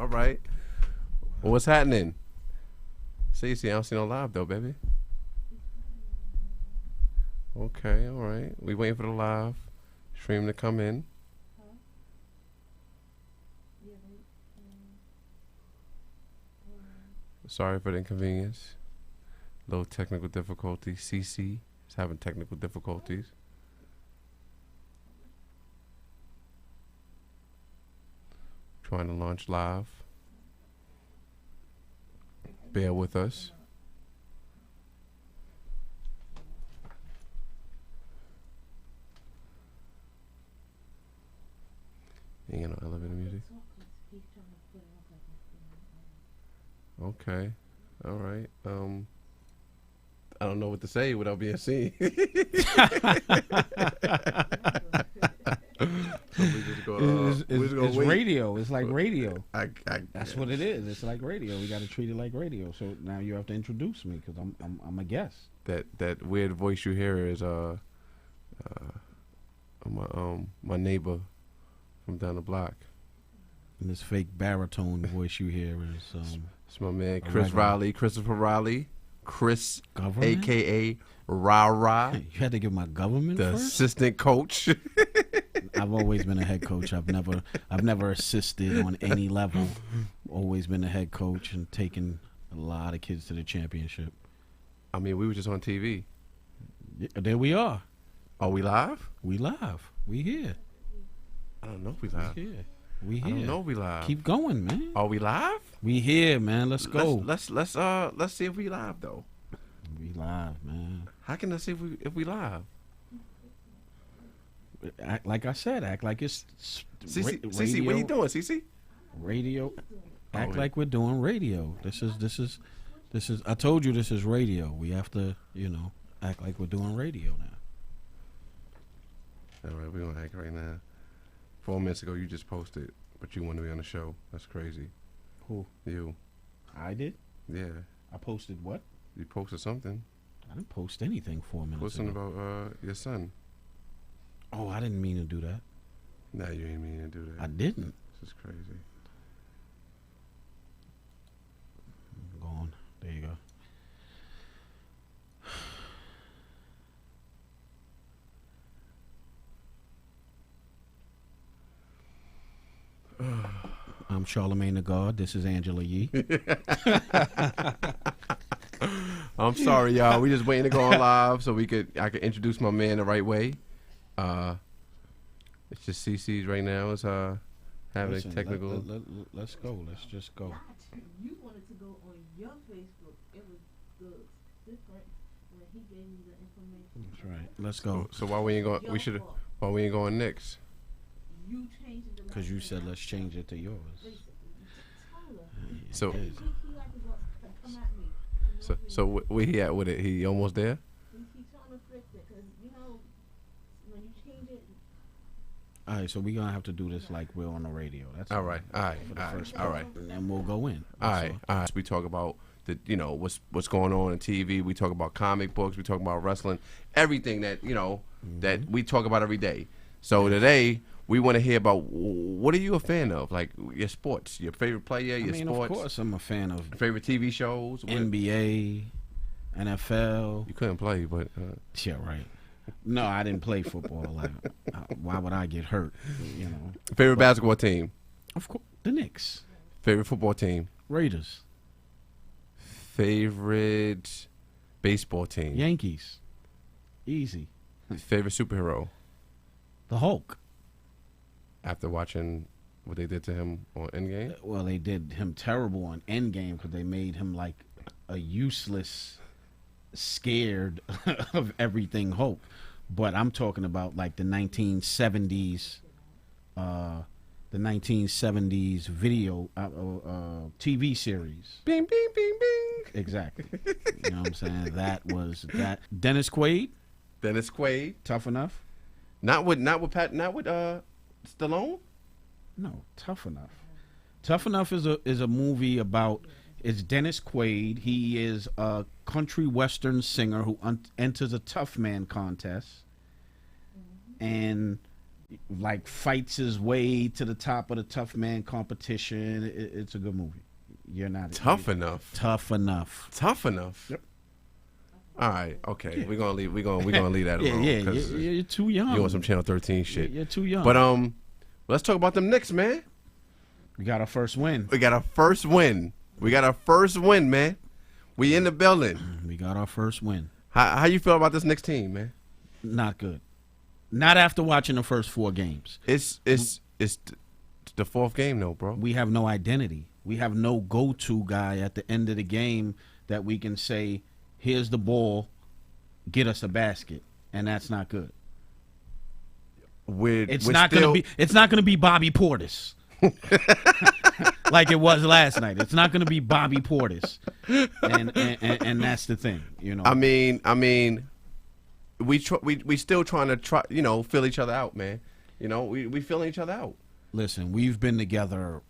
All right. Well, what's happening? See, I don't see no live though, baby. Okay, all right. We waiting for the live stream to come in. Sorry for the inconvenience. Little technical difficulty. CC is having technical difficulties. Trying to launch live. Bear with us. Ain't got no elevator music. Okay. All right. I don't know what to say without being seen. So we just go, it's radio. It's like radio. That's what it is. It's like radio. We got to treat it like radio. So now you have to introduce me because I'm a guest. That weird voice you hear is my neighbor from down the block. And this fake baritone voice you hear is it's my man Christopher Riley, Chris, government? AKA RaRa. You had to give my government the first? Assistant coach. I've always been a head coach. I've never assisted on any level. Always been a head coach and taken a lot of kids to the championship. I mean, we were just on TV. Yeah, there we are. Are we live? We live. We here. I don't know if we live. We here. I don't know if we live. Keep going, man. Are we live? We here, man. Let's go. Let's see if we live though. We live, man. How can I see if we live? Act like I said. Act like it's CC, what are you doing, CC? Radio. Act like we're doing radio. This is. I told you this is radio. We have to, act like we're doing radio now. All right, we're gonna act right now. 4 minutes ago, you just posted, but you want to be on the show. That's crazy. Who? You. I did? Yeah. I posted what? You posted something. I didn't post anything 4 minutes Posting ago. about your son. Oh, I didn't mean to do that. No, you ain't mean to do that. I didn't. This is crazy. Go on. There you go. I'm Charlemagne the God. This is Angela Yee. I'm sorry, y'all. We just waiting to go on live so I could introduce my man the right way. It's just CC's right now. It's having a technical. Let's go. Let's just go. You wanted to go on your Facebook. It was different when he gave me the information. That's right. Let's go. So why we ain't going? Why we ain't going next? You changed it. Because you said let's change it to yours. So where he at with it? He almost there? He's trying to fix it because when you change it. All right, so we're gonna have to do this like we're on the radio. That's all right. All right. For the first all right. And then we'll go in. All right. All right. We talk about what's going on in TV. We talk about comic books. We talk about wrestling. Everything that that we talk about every day. So today we want to hear about what are you a fan of? Like your sports, your favorite player, your sports. Of course, I'm a fan of favorite TV shows. NBA, NFL. You couldn't play, but yeah, right. No, I didn't play football. Like, why would I get hurt? Favorite basketball team? Of course, the Knicks. Favorite football team? Raiders. Favorite baseball team? Yankees. Easy. Favorite superhero? The Hulk. After watching what they did to him on Endgame? Well, they did him terrible on Endgame because they made him like a useless, scared of everything Hulk. But I'm talking about like the 1970s, video TV series. Bing, bing, bing, bing. Exactly. You know what I'm saying? That was that. Dennis Quaid. Tough Enough. Not with Stallone? No, Tough Enough. Tough Enough is a movie about. It's Dennis Quaid. He is a country western singer who enters a tough man contest, and like fights his way to the top of the tough man competition. It's a good movie. You're not Tough enough. Tough enough. Tough enough. Yep. All right. Okay. Yeah. We're gonna leave. We're gonna leave that alone. Yeah, 'cause you're too young. You want some Channel 13 shit? You're too young. But let's talk about them Knicks, man. we got our first win. We got our first win. Man. We in the building. We got our first win. How you feel about this Knicks team, man? Not good. Not after watching the first 4 games. It's the 4th game though, bro. We have no identity. We have no go-to guy at the end of the game that we can say, here's the ball, get us a basket, and that's not good. It's not gonna be Bobby Portis. Like it was last night. It's not gonna be Bobby Portis. And that's the thing, you know. I mean we still trying to fill each other out, man. You know, we filling each other out. Listen, we've been together.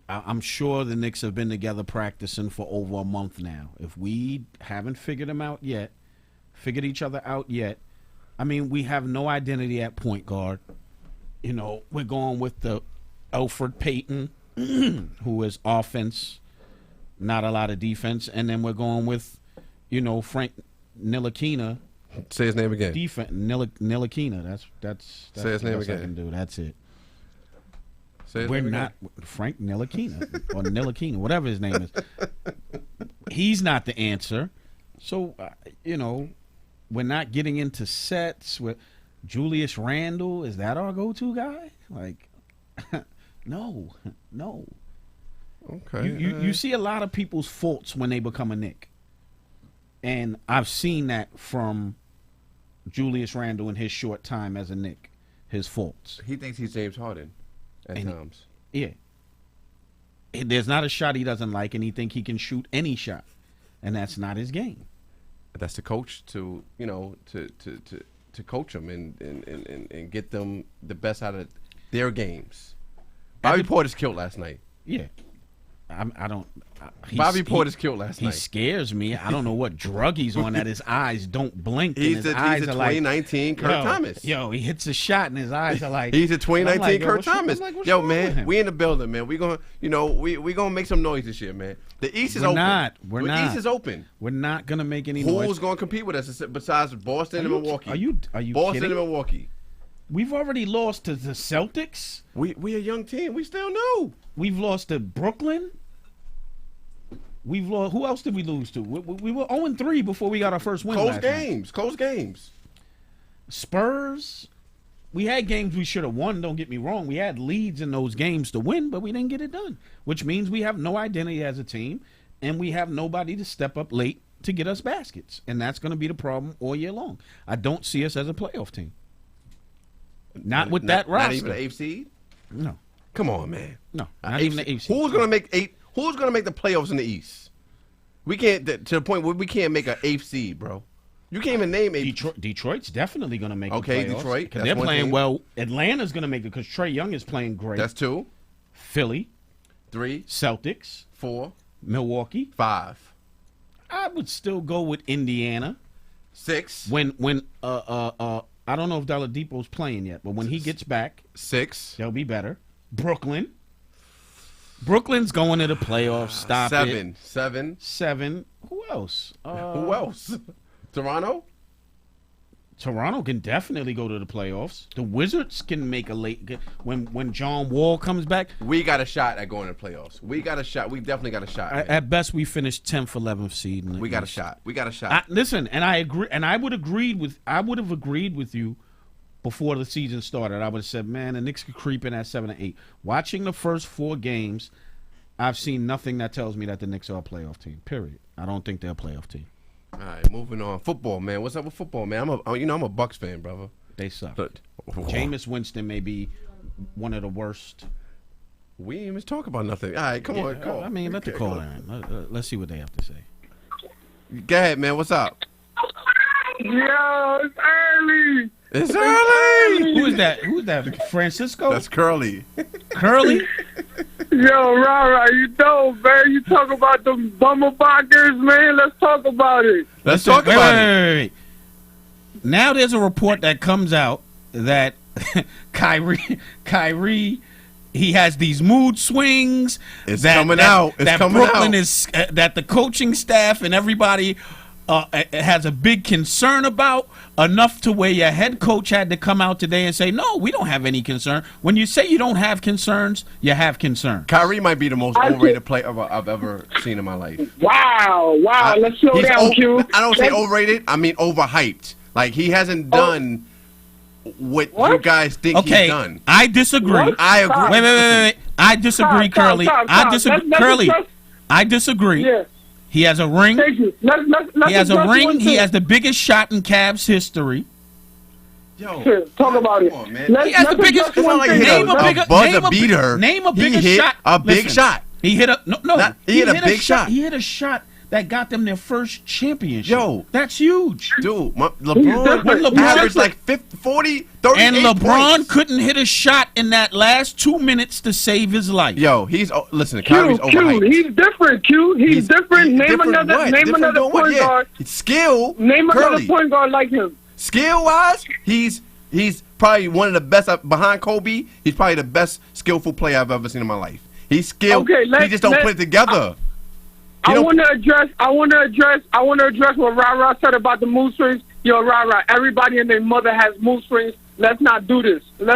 I'm sure the Knicks have been together practicing for over a month now. If we haven't figured each other out yet, I mean, we have no identity at point guard. You know, we're going with the Alfred Payton, who is offense, not a lot of defense, and then we're going with, Frank Ntilikina. Say his name again. Defense, Ntilikina. That's say his name the best again. I can do. That's it. We're not Frank Ntilikina or Ntilikina, whatever his name is. He's not the answer. So, we're not getting into sets with Julius Randle. Is that our go-to guy? Like, no. Okay. You see a lot of people's faults when they become a Knick. And I've seen that from Julius Randle in his short time as a Knick, his faults. He thinks he's James Harden at times. Yeah. There's not a shot he doesn't like, and he think he can shoot any shot. And that's not his game. That's the coach to coach them and get them the best out of their games. Bobby Portis killed last night. Yeah. I don't. Bobby Portis killed last night. He scares me. I don't know what drug he's on that his eyes don't blink. He's a 2019 Kurt Thomas. Yo, he hits a shot and his eyes are like. He's a 2019 Kurt Thomas. Yo, man, we in the building, man. We gonna, we gonna make some noise this year, man. The East is open. We're not. The East is open. We're not gonna make any noise. Who's gonna compete with us besides Boston and Milwaukee? Are you Boston kidding? and Milwaukee. We've already lost to the Celtics. We a young team. We still new. We've lost to Brooklyn. We've lost. Who else did we lose to? We were 0-3 before we got our first win. Close games. Spurs. We had games we should have won. Don't get me wrong. We had leads in those games to win, but we didn't get it done. Which means we have no identity as a team, and we have nobody to step up late to get us baskets, and that's going to be the problem all year long. I don't see us as a playoff team. Not with that roster. Not even the 8th seed? No. Come on, man. No. Not even the 8th seed. Who's gonna make the playoffs in the East? We can't to the point where we can't make an 8th seed, bro. You can't even name 8. Detroit's definitely gonna make. Okay, the playoffs Detroit. Because they're playing well. Atlanta's gonna make it because Trae Young is playing great. That's 2. Philly, 3, Celtics, 4, Milwaukee, 5. I would still go with Indiana. 6. When I don't know if Oladipo's playing yet, but when he gets back, 6. they'll be better. Brooklyn's going to the playoffs. Stop 7. it. 7. Who else? Who else? Toronto? Toronto can definitely go to the playoffs. The Wizards can make a late when John Wall comes back. We got a shot at going to the playoffs. We got a shot. We definitely got a shot. At best, we finished 10th, 11th seed. We got a shot. We got a shot. Listen, and I agree. And I would have agreed with you before the season started. I would have said, man, the Knicks could creep in at 7 or 8. Watching the first 4 games, I've seen nothing that tells me that the Knicks are a playoff team. Period. I don't think they're a playoff team. All right, moving on. Football, man. What's up with football, man? I'm a Bucks fan, brother. They suck. Jameis Winston may be one of the worst. We didn't even talk about nothing. All right, come on, call. I mean, let the call in. Let's see what they have to say. Go ahead, man. What's up? Yo, it's early. It's early. Who is that? Francisco? That's Curly. Curly? Yo, RaRa, you dope, man. You talk about them bummerbockers, man. Let's talk about it. Let's talk about it. Wait. Now there's a report that comes out that Kyrie, he has these mood swings. It's coming out. It's that coming Brooklyn out. is that the coaching staff and everybody has a big concern about, enough to where your head coach had to come out today and say, no, we don't have any concern. When you say you don't have concerns, you have concern. Kyrie might be the most overrated player I've ever seen in my life. Wow. Let's slow down, Q. I don't say overrated. I mean overhyped. Like, he hasn't done what you guys think he's done. I disagree. What? I agree. Wait. I disagree, Curly. I disagree, Curly. I disagree. Yeah. He has a ring. Thank you. Let's He has a address ring. one He thing. has the biggest shot in Cavs history. Yo, Shit, talk about it. come on, man. He has the biggest. It's not like he hit Name a bigger. buzzer beater. Name a He bigger hit shot. a big Listen, shot. He hit a no. He hit a big shot. He hit a shot that got them their first championship. Yo. That's huge. Dude, When LeBron averaged like 50, 40, 38 And LeBron points. couldn't hit a shot in that last 2 minutes to save his life. Yo, listen, Kyrie's Q, overhyped. he's different, Q. He's different. Name different another what? name Different another doing what? point Yeah. guard. Skill, Name Curly. another point guard like him. Skill-wise, he's probably one of the best behind Kobe. He's probably the best skillful player I've ever seen in my life. He's skilled. Okay, he just don't put it together. I want to address what RaRa said about the mood swings. Yo, RaRa, everybody and their mother has mood swings. Let's not do this. No.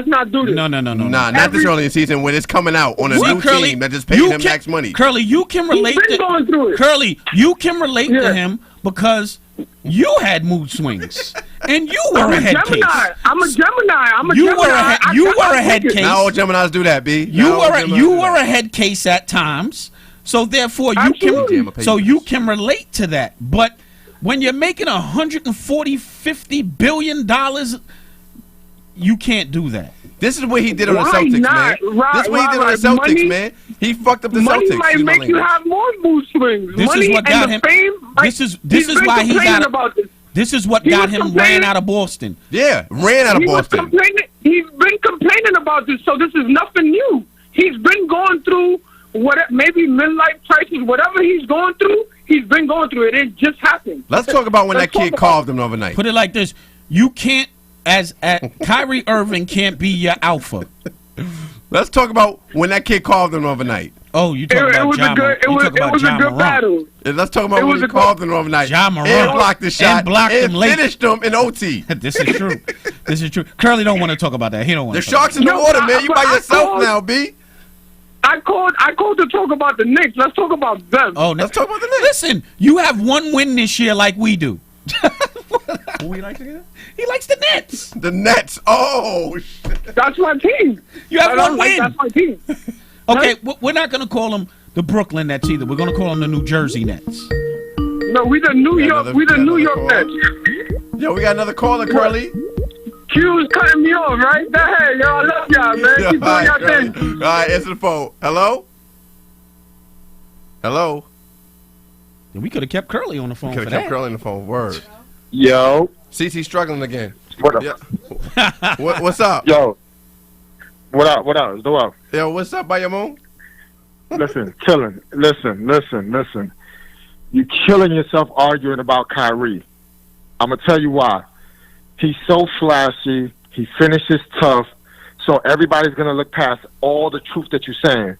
Nah, not this early in the season when it's coming out on a new Curly, team that just paid him max money. Curly, you can relate He's been going through it. Curly, you can relate Yeah. to him because you had mood swings and you were I'm a a head Gemini. case. I'm a Gemini. You were a head case. Now all Geminis do that, B. You were a head case at times, so therefore you can relate to that. But when you're making $140-50 billion, you can't do that. This is what he did on the Why Celtics, not? man. This is what he did on the Celtics, Money- man. He fucked up the Money Celtics. might excuse my make you language. have more mood swings. This Money is what got and him. the fame. This is been why he's complaining out. about this. This is what He got was him complaining- ran out of Boston. Yeah, ran out of He was Boston. complaining. He's been complaining about this, so this is nothing new. He's been going through maybe midlife crisis, whatever he's going through. He's been going through it. It just happened. Let's talk about when that Let's talk kid about carved him the other night. Put it like this: you can't, Kyrie Irving can't be your alpha. Let's talk about when that kid carved him the other night. Oh, you talking It about was a John? good. It was a good battle. And let's talk about It when was he a carved him the other night. Ja Morant. And blocked the shot. And blocked him late. finished him in OT. This is true. This is true. Curly don't want to talk about that. He don't want The to. Sharks in the Yo, water, man. You by I yourself called- now, B. I called to talk about the Knicks. Let's talk about them. Oh, Let's talk about the Knicks. Listen, you have one win this year, like we do. Who he likes again? He likes the Nets. The Nets. Oh, shit. That's my team. You have one win. That's my team. Okay, we're not going to call them the Brooklyn Nets either. We're going to call them the New Jersey Nets. No, we the New York. We the New York call. Nets. Yo, we got another caller, Curly. Q's cutting me off, right? Go ahead, yo. I love y'all, man. Yo, Keep all doing right, your Curly. thing. All right, answer the phone. Hello? Hello? We could have kept Curly on the phone Could for have kept that. Curly on the phone. Word. Yo, CC struggling again. what up? Yeah. What's up? Yo, what up? What up? What's up? Yo, what's up, Bayamon? Listen, chilling. Listen. You killing yourself arguing about Kyrie. I'm gonna tell you why. He's so flashy. He finishes tough. So everybody's gonna look past all the truth that you're saying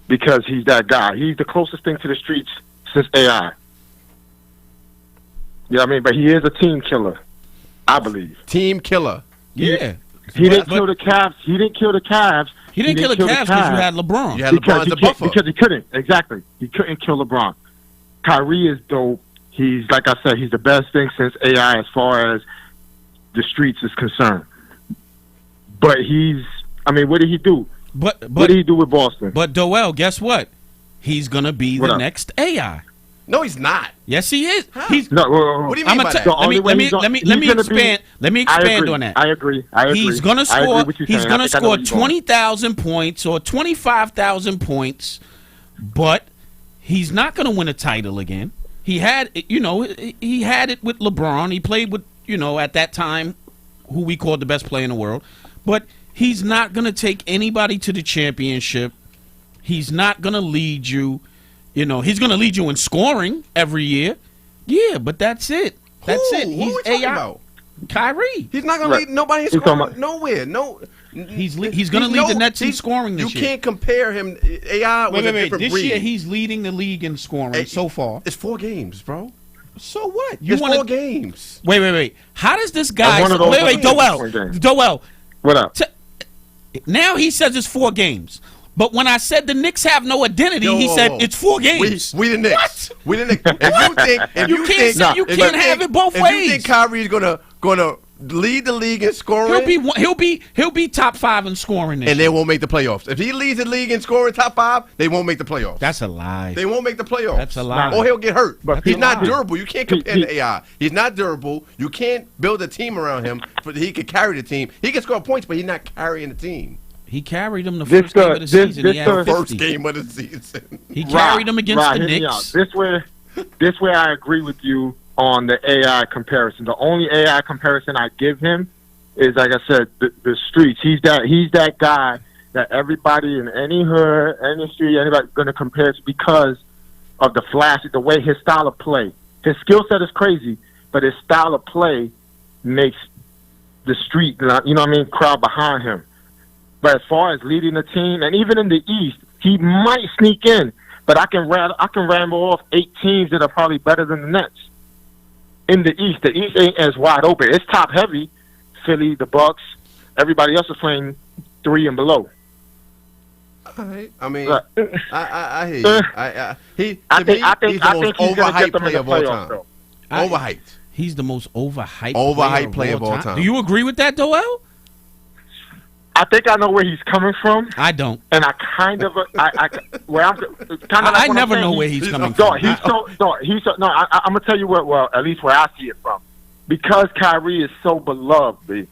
because he's that guy. He's the closest thing to the streets since AI. You know what I mean? But he is a team killer, I believe. Team killer. Yeah. He didn't kill the Cavs. He didn't kill the Cavs. He didn't kill the Cavs because you had LeBron. You had LeBron as a buffer. Because he couldn't. Exactly. He couldn't kill LeBron. Kyrie is dope. He's, like I said, he's the best thing since AI as far as the streets is concerned. But what did he do? What did he do with Boston? But Doel, guess what? He's gonna be What the up? next AI. No, he's not. Yes, he is. How? He's. No, What do you mean by that? The only way Let me he's gonna- expand. he's gonna be- Let me I expand agree. on that. I agree. He's gonna I agree score. with you He's saying. gonna I think I know score where you're going. 20,000 points or 25,000 points, but he's not gonna win a title again. He had, he had it with LeBron. He played with, at that time, who we called the best player in the world. But he's not gonna take anybody to the championship. He's not gonna lead you. He's gonna lead you in scoring every year. Yeah, but that's it. That's it. Who He's are we talking AI. about? Kyrie. He's not gonna Right. lead nobody in He's talking scoring about- nowhere. No, He's going to lead the Nets in scoring this you year. can't compare him. AI was a different This breed. year he's leading the league in scoring Hey, so far. It's 4 games, bro. So what? It's 4 games. Wait. How does this guy? one of those Wait, point games. Doel. What up? Now he says it's 4 games. But when I said the Knicks have no identity, he said it's 4 games. We the Knicks. What? We the Knicks. If you think you can't have it both if ways. you think Kyrie's gonna lead the league in scoring, He'll be top 5 in scoring this and year. they won't make the playoffs. If he leads the league in scoring top 5, they won't make the playoffs. That's a lie. They won't make the playoffs. That's a lie. Or he'll get hurt. But He's That's not a lie. durable. You can't compare to AI. He's not durable. You can't build a team around him so that he could carry the team. He can score points, but he's not carrying the team. He carried them the This first game of the this- season. this He had the 50. First game of the season. He carried them against the hear me out. Knicks. This way I agree with you on the AI comparison. The only AI comparison I give him is, like I said, the streets. He's that guy that everybody in any hood, any street, anybody's going to compare to because of the flashy, the way his style of play. His skill set is crazy, but his style of play makes the street, you know what I mean, crowd behind him. But as far as leading the team, and even in the East, he might sneak in. But I can ramble off 8 teams that are probably better than the Nets. In the East ain't as wide open. It's top heavy. Philly, the Bucks, everybody else is playing 3 and below. All right. I mean, Right. I hear you. He's the think most he's gonna get overhyped them in player the of all playoffs, time. though. Overhyped. He's the most overhyped Player of all time. Do you agree with that, Doel? I think I know where he's coming from, I don't. and I kind of, where I'm kind of. Like I what never I'm saying, know where he's coming No, from. I'm gonna tell you where at least where I see it from, because Kyrie is so beloved, B,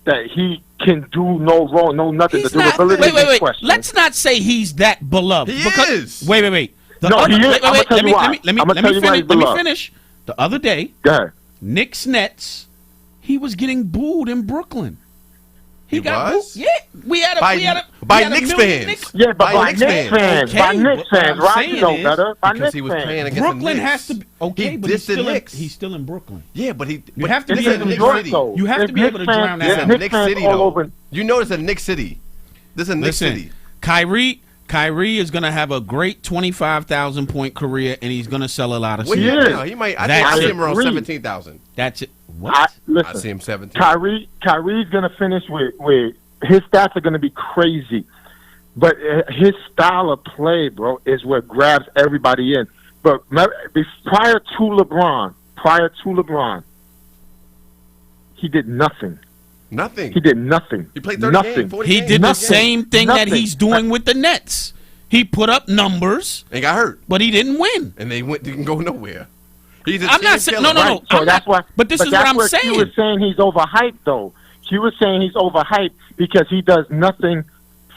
that he can do no wrong, no nothing. He's The not. durability Wait. is questioned. Let's not say he's that beloved. He because, is. Wait. The No, he is. wait, I'ma tell you why. Let I'ma tell you why he's me beloved. finish. The other day, Go ahead. Knicks Nets, he was getting booed in Brooklyn. He got was? booed. Yeah, we had a Knicks million fans. Yeah, but by Knicks Knicks fans, Okay, by Knicks but what fans, I'm right? saying You know is, better. By Because Knicks he was fans. playing against Brooklyn the Knicks. has to be okay, He but he's dissed the still, Knicks. he's still in Brooklyn. Yeah, but he. You have to this be is able a to Knicks drive- city. though. You have to If be able to Knicks drown fans- that This out. is a Knicks Knicks fans city, all though. over- You know it's a Knicks city. This is a Knicks Listen, city. Kyrie is going to have a great 25,000 point career, and he's going to sell a lot of Well, seats. Yeah. yeah, he might. I That's think I see it. him around Agree. 17,000. That's it. What? I I see him 17. Kyrie's gonna finish with his stats are gonna be crazy, but his style of play, bro, is what grabs everybody in. But prior to LeBron, he did nothing. Nothing. He did nothing. He played 30 nothing. games, 40 He games. did the Nothing. same thing that Nothing. he's doing with the Nets. He put up numbers, And got hurt. but he didn't win. And they didn't go nowhere. He's a I'm not team saying killer. no. Right. So I'm that's not, why. But this is what I'm where saying. Q was saying he's overhyped, though. Q was saying he's overhyped because he does nothing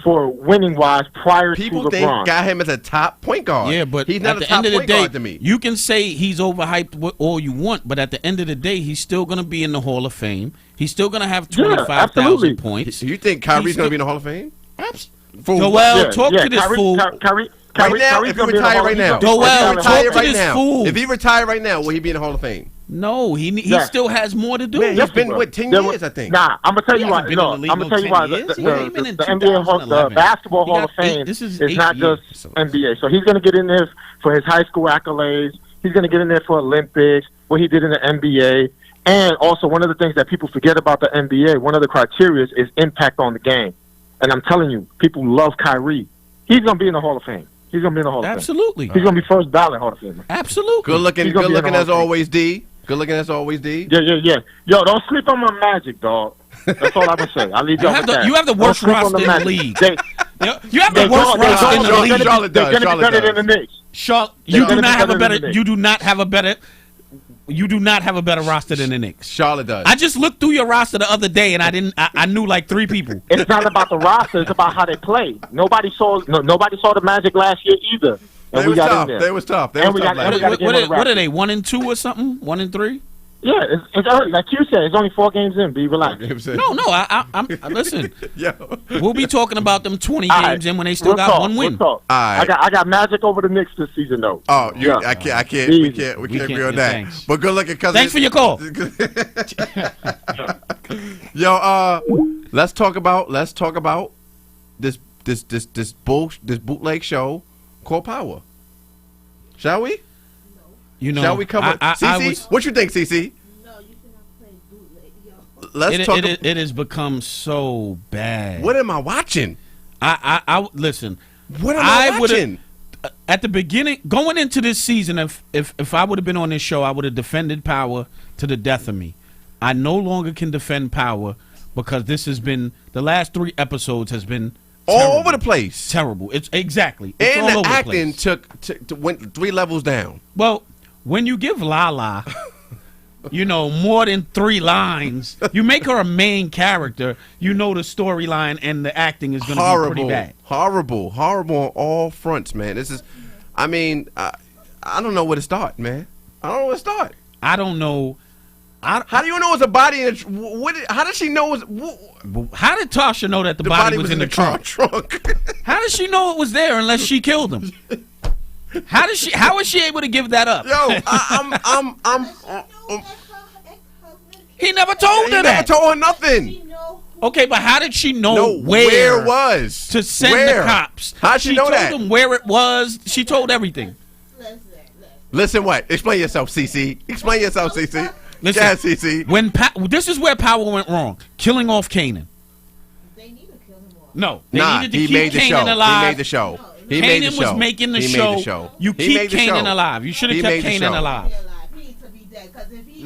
for winning wise prior People to think LeBron. got him as a top point guard. Yeah, but he's not at a the top end of the point day, guard to me. you can say he's overhyped all you want, but at the end of the day, he's still going to be in the Hall of Fame. He's still going to have Yeah, 25,000 absolutely. points. You think Kyrie's He's going to still- be in the Hall of Fame? Joel, Yeah, talk yeah, to this Kyrie, fool. Kyrie, Right now, Kyrie's if he gonna be in the retire Hall of right now, Fame. Joel, if he talk retire to right this now, fool. if he retire right now, will he be in the Hall of Fame? No, he Yeah. still has more to do. Man, he's been bro. with 10 There years, was- I think. Nah, I'm gonna tell He you why. hasn't been No, in the league I'm gonna no tell you why. 10 years. He The came in NBA Hall, the 2011. Basketball He Hall got of Fame this is is 8 not years. just NBA. So he's gonna get in there for his high school accolades. He's gonna get in there for Olympics, what he did in the NBA, and also one of the things that people forget about the NBA. One of the criteria is impact on the game. And I'm telling you, people love Kyrie. He's gonna be in the Hall of Fame. He's gonna be in the Hall of Fame. Absolutely. He's gonna be first ballot Hall of Fame. Absolutely. Good looking, He's gonna good be in the looking Hall as of Fame. always, D. Good looking as always, D. Yeah. Yo, don't sleep on my Magic, dog. That's all I'm gonna say. I'll leave You y'all have with the- that. you have the Don't worst sleep on roster in the Magic. league. They, You have the they're worst gonna- they're roster in gonna- the they're league. gonna be- Charlotte does, They're gonna be Charlotte better does. than the Knicks. Charlotte, They're you do gonna not be have a better better. than the Knicks. You do not have a better. You do not have a better roster than the Knicks. Charlotte does. I just looked through your roster the other day and I didn't. I knew like 3 people. It's not about the roster. It's about how they play. Nobody saw the Magic last year either. And They we was got tough. in there. They was tough. They And was we tough got- last and we year. got- What are they? 1 and 2 or something? 1 and 3? Yeah, it's early. Like you said, it's only 4 games in. Be relaxed. No, I'm listen. Yo. We'll be talking about them 20 All games right. in when they still We'll got talk. one win. We'll talk. All right. I got Magic over the Knicks this season, though. Oh, Yeah. I can't. Easy. We can't agree on yeah, that. thanks. But good looking cousin. Thanks for your call. Yo, let's talk about this bootleg show called Power. Shall we? You know, Shall we cover? CC, what you think, CC? No, you should not play bootleg, yo. Let's talk. It has become so bad. What am I watching? I listen. What am I would've- watching? At the beginning, going into this season, if I would have been on this show, I would have defended Power to the death of me. I no longer can defend Power because this has been the last 3 episodes has been All terrible. over the place. Terrible. It's exactly. It's And all the over acting the place. went 3 levels down. Well, when you give Lala, more than 3 lines, you make her a main character. You know the storyline and the acting is going to be pretty bad. Horrible on all fronts, man. This is, I don't know where to start, man. I don't know where to start. I don't know. How do you know it's a body in how does she know How did Tasha know that the body was in the trunk? How did she know it was there unless she killed him? How was she able to give that up? Yo, He never told he her never that. told her nothing. You know who Okay, but how did she know No, where it was to send Where? the cops? How'd she know told that? them where it was. She told everything. listen. Listen, what? Explain yourself, CC. Explain yourself, CC. Listen, Yeah, CC. when this is where Power went wrong, killing off Kanan. They need to kill him off. No, they Nah, needed to he keep made the Kanan show. alive. He made the show. He Kanan made the show. was making the He show. made the show. You He keep made the Kanan show. alive. You should have He kept made the Kanan show. alive. He needs to be dead because if he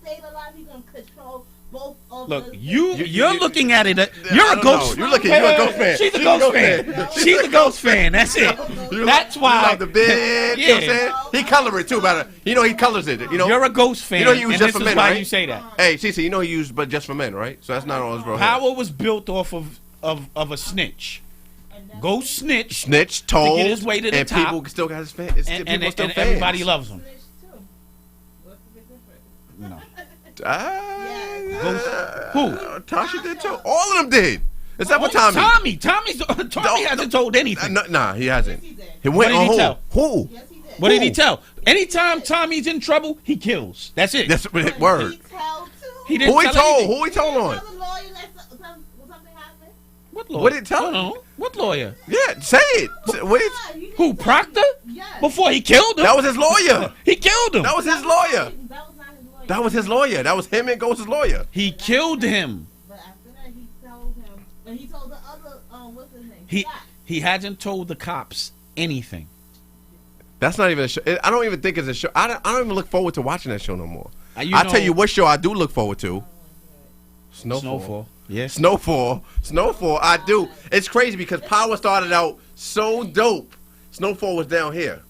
stayed alive, he's gonna control both of Look, us. you're looking at it. You're I a don't ghost. know. You're a ghost fan. She's a ghost fan. She's a ghost fan. That's it. That's You why. love the big. You know what I'm saying? He color it too, better. He colors it. You're a ghost fan. You know he used and just this for is men, why right? you say that. Hey, CC, he used but just for men, right? So that's not all his real hair. Power was built off of a snitch. Ghost snitch. Snitch, told, To get his way to the and top. people still got his fans. And People still fans. everybody loves him. Snitch too. What's the big difference? No. Who? Tasha did too. All of them did, except for Tommy. Tommy hasn't told anything. Nah, he hasn't. Yes, he did. He went What did on he tell? Who? Yes, he did. What did he tell? Anytime Tommy's in trouble, he kills. That's it. That's But word. He tell too. He didn't Who he tell told? anything. Who he told on? Tell the lawyer that something happened. What lawyer? What did he tell Hold on. What lawyer? Yeah, say it. What did, Yeah, you didn't Who, tell Proctor? him. Yes. Before he killed him? that was his lawyer. He killed him. That was his lawyer. That was not his lawyer. That was his lawyer. That was him and Ghost's lawyer. He killed him. But after that, he told him, and he told the other, what's his name? He Scott. he hasn't told the cops anything. That's not even a show. I don't even think it's a show. I don't even look forward to watching that show no more. You I'll know- tell you what show I do look forward to. Snowfall. Yes. Snowfall. I do. It's crazy because Power started out so dope. Snowfall was down here,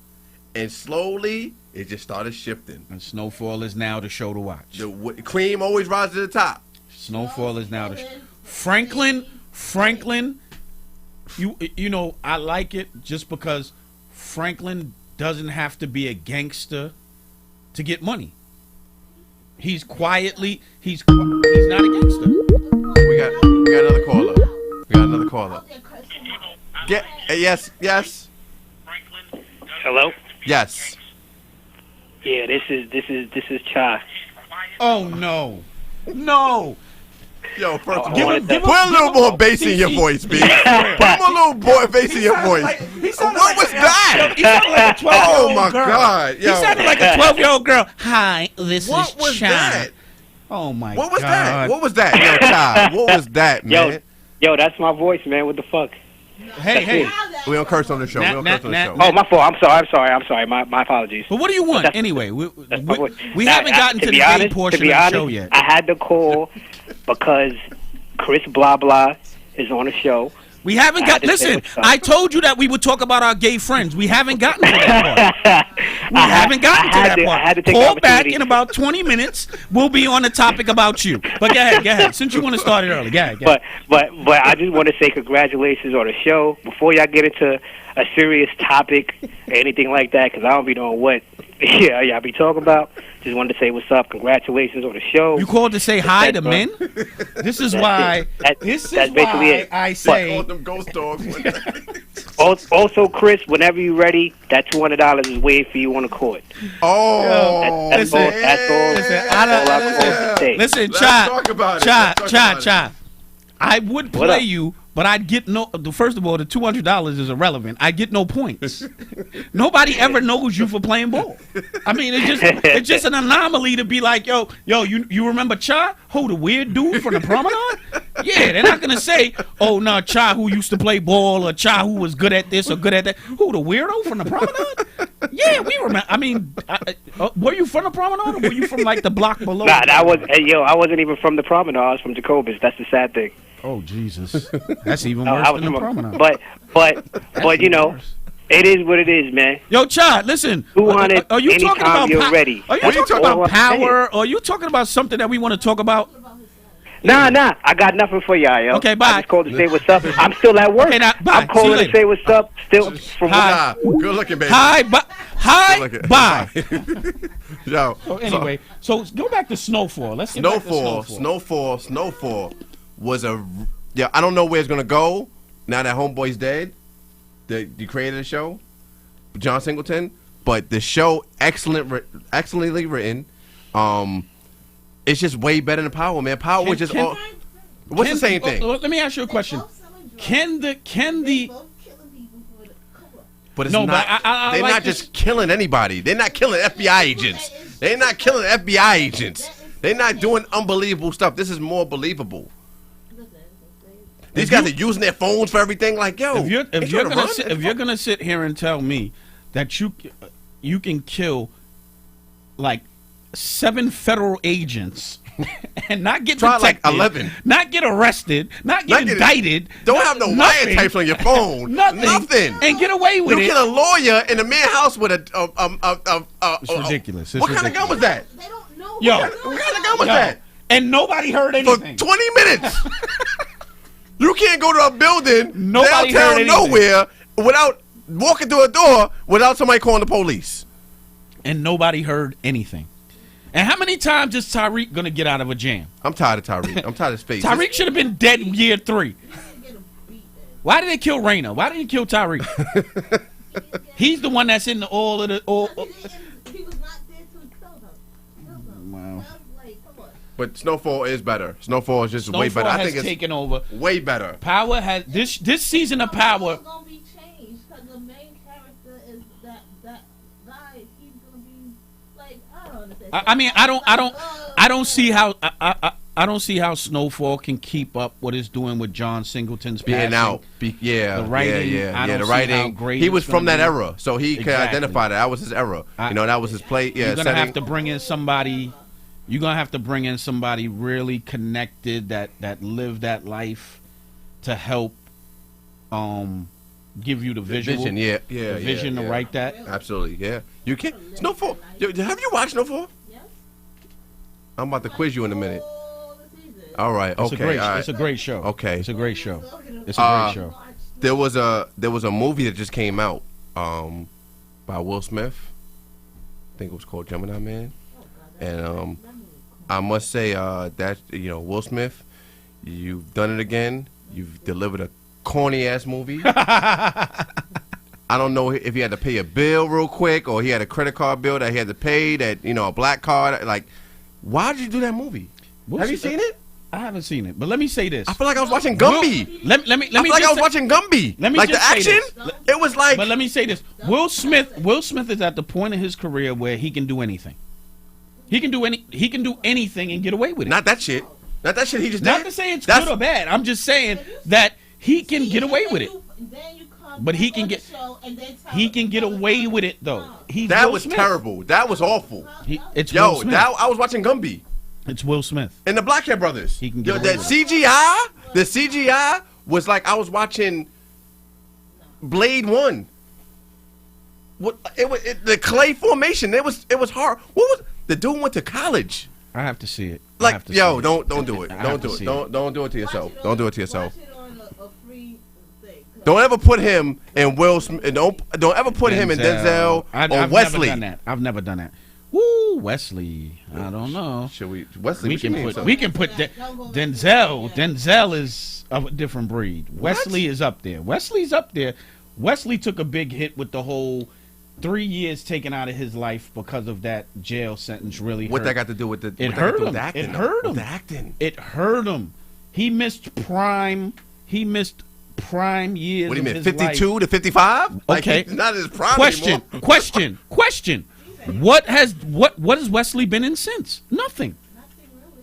and slowly it just started shifting. And Snowfall is now the show to watch. The cream always rises to the top. Snowfall is now the show. Franklin, you know, I like it just because Franklin doesn't have to be a gangster to get money. He's not a gangster. We got another caller. Yes. Hello? Yes. Yeah, this is Cha. Oh no. Yo, first of all, Give him- put a little more bass in your voice, B. Put a little more bass in your voice. What was that? He sounded like a 12-year-old Oh my girl. God! Yo, He sounded like a 12-year-old girl. Hi, this what is was Cha. that? Oh my What was God. that? What was that, yo, child? What was that, man? Yo, that's my voice, man. What the fuck? Hey. We don't curse on the show. We don't curse on the show. Oh, my fault. I'm sorry. My apologies. But what do you want That's- anyway? We my voice. we Now, haven't gotten to the be main honest, portion to be of the honest, show yet. I had to call because Chris Blah Blah is on the show. We haven't I got. had to say Listen, what's up. I told you that we would talk about our gay friends. We haven't gotten to that part. We haven't gotten to that I had to part. take the Call back opportunity. in about 20 minutes. We'll be on the topic about you. But go ahead. Since you want to start it early, go ahead. But I just want to say congratulations on the show. Before y'all get into a serious topic or anything like that, because I don't be knowing what y'all be talking about. Just wanted to say what's up. Congratulations on the show. You called to say hi to men? This is why. That's basically it. I say. Called them ghost dogs. Also, Chris, whenever you're ready, that $200 is waiting for you on the court. Oh, That's all I say. Listen, Let's Cha. talk about it. Cha. Let's talk about Cha. I would What play up? you, but I'd get no. First of all, the $200 is irrelevant. I get no points. Nobody ever knows you for playing ball. I mean, it's just an anomaly to be like, yo, you remember Cha? Who, the weird dude from the promenade? Yeah, they're not gonna say, oh no, Cha who used to play ball, or Cha who was good at this or good at that. Who, the weirdo from the promenade? Yeah, we remember. I mean, were you from the promenade, or were you from like the block below? Nah, I wasn't even from the promenade. I was from Jacobus. That's the sad thing. Oh Jesus, that's even I worse was than the from promenade. but you know, worse. it is what it is, man. Yo, Chad, listen. 200 Are you talking anytime about you're ready. Are you What are you talking talking about about? power? Or are you talking about something that we want to talk about? Nah, I got nothing for y'all, yo. Okay, bye. I just called to say what's up. I'm still at work. Okay, now, bye. I'm calling See you to say what's up. Still from Hi. Good looking, baby. Hi, Good bye. looking. Yo. So anyway, so go back to Snowfall. Let's get back to Snowfall was I don't know where it's gonna go now that Homeboy's dead. You created a show, John Singleton, but the show excellently written. It's just way better than Power, man. Power was just what's the same thing? Let me ask you a question. Can the But it's No, not. but I they're like not this- just killing anybody. They're not killing FBI agents. They're not killing FBI agents. They're not doing unbelievable stuff. This is more believable. These guys are using their phones for everything. Like, yo, if you're they trying to run? if you're gonna sit here and tell me that you can kill like 7 federal agents and not get Try like detected, 11. not get arrested, not get indicted, Don't have no nothing, wiretaps on your phone. nothing, and get away with You it. kill a lawyer in a man house with a. It's ridiculous. It's What kind of gun was that? They don't know. Yo. what What kind of gun was Yo, that? and nobody heard For anything. 20 minutes. You can't go to a building Nobody heard downtown anything. nowhere without walking through a door without somebody calling the police. And nobody heard anything. And how many times is Tyreek gonna get out of a jam? I'm tired of Tyreek. I'm tired of his face. Tyreek should have been dead in year 3. Why did they kill Raina? Why didn't they kill Tyreek? He's the one that's in all of the. He was not there to kill them. Wow. Like, come on. But Snowfall is better. Snowfall is just way better. Snowfall I has think it's taken over. way better. Power has this season of Power. It's gonna be changed because the main character is that guy. He's gonna be like, I don't understand. I mean, I don't see how I don't see how Snowfall can keep up what it's doing with John Singleton's Being passing. out. The writing. I don't The see writing. how great He it's was from gonna that be. era, so he could Exactly. identify that. That was his era. That was his play. Yeah, You're gonna setting. have to bring in somebody. You're gonna have to bring in somebody really connected that lived that life to help give you the visual vision. the vision to write that. Absolutely, yeah. You can't. Snowfall. Yo, have you watched Snowfall? Yes. I'm about to quiz you in a minute. All the season. All right. It's Okay. a great. all right. It's a great show. Okay. It's a great show. It's a great show. There was a movie that just came out by Will Smith. I think it was called Gemini Man. And I must say that Will Smith, you've done it again. You've delivered a corny ass movie. I don't know if he had to pay a bill real quick or he had a credit card bill that he had to pay that a black card. Like, why did you do that movie? Have you seen it? I haven't seen it, but let me say this. I feel like I was watching Gumby. Let me I feel like I just was say- watching Gumby. Let me like the just say action. this. It was like. But let me say this: Will Smith is at the point in his career where he can do anything. He can do anything and get away with it. Not that shit. Not that shit he just Not did. to say it's That's- good or bad. I'm just saying that he can get away with it. But he can get away with it though. He's That Will was Smith. terrible. That was awful. It's Will Smith. I was watching Gumby It's Will Smith. and the Blackhead Brothers. He can get away that with it. CGI. The CGI was like I was watching Blade 1. What the clay formation? It was hard. What was the dude went to college? I have to see it. I Like have to yo, see it. don't do it. I Don't have do to it. see Don't do it to yourself. Don't do it to yourself. Watch it on a free thing. Don't ever put him in Will Smith. Don't ever put him in Denzel or I've Wesley. Never done that. I've never done that. Woo, Wesley. I don't know. Should we? Wesley. We can put Denzel. Denzel is of a different breed. Wesley is up there. Wesley's up there. Wesley took a big hit with the whole 3 years taken out of his life because of that jail sentence. Really, what that got to do with the? It hurt him. Acting, it hurt him. The acting. It hurt him. He missed prime. He missed prime years. What do you mean? of his 52 life. to 55? Okay. Like, not his prime Question. anymore. Question. What has Wesley been in since? Nothing.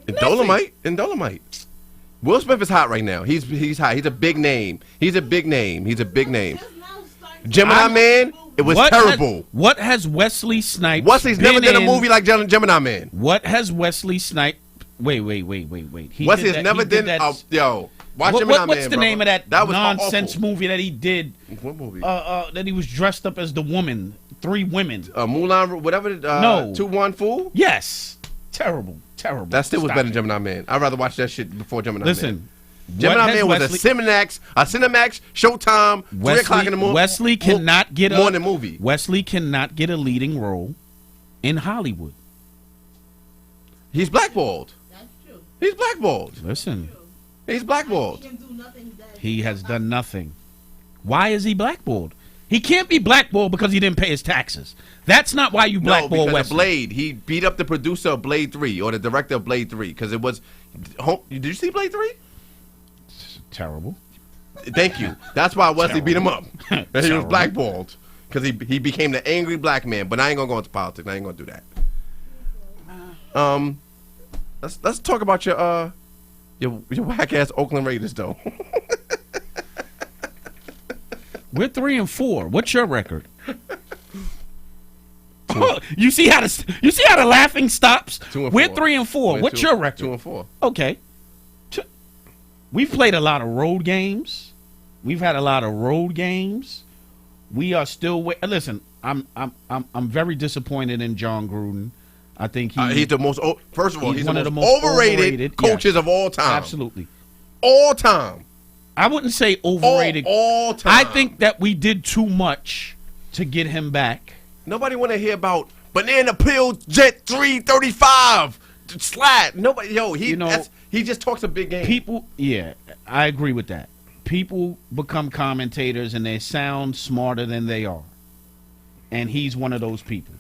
In Dolomite. Will Smith is hot right now. He's hot. He's a big name. Gemini Man, it was terrible. What has Wesley Snipes? Wesley's never done a movie like Gemini Man. What has Wesley Snipes? Wait. Wesley has never done. Yo, watch Gemini Man. What's the name of that was nonsense awful. movie that he did? What movie? That he was dressed up as the woman, 3 women. Moulin, whatever. No. 2-1 Fool. Yes, terrible. That still was better than Gemini Man. I'd rather watch that shit before Gemini Man. Listen, Gemini Man was a Cinemax, Showtime, 3 o'clock in the morning. Wesley cannot get morning movie. Wesley cannot get a leading role in Hollywood. He's blackballed. That's true. He's blackballed. Listen, He's blackballed. He can do nothing that he has done nothing. Why is he blackballed? He can't be blackballed because he didn't pay his taxes. That's not why you No, blackball because Wesley. of Blade. He beat up the producer of Blade 3 or the director of Blade 3 because it was. Did you see Blade 3? Terrible. Thank you. That's why Wesley beat him up. And he was Terrible. blackballed because he became the angry black man. But I ain't gonna go into politics. I ain't gonna do that. Let's talk about your whack ass Oakland Raiders though. We're 3-4. What's your record? You see how the laughing stops? 2-4. We're 3-4. What's your record? 2-4. Okay. We've played a lot of road games. We've had a lot of road games. We are still listen. I'm very disappointed in John Gruden. I think he's the most. First of all, he's one the of most the most overrated coaches of all time. Absolutely. All time. I wouldn't say overrated. All time. I think that we did too much to get him back. Nobody want to hear about Banana Peel Jet 335 Slat. Nobody. He just talks a big game. People, yeah, I agree with that. People become commentators and they sound smarter than they are, and he's one of those people.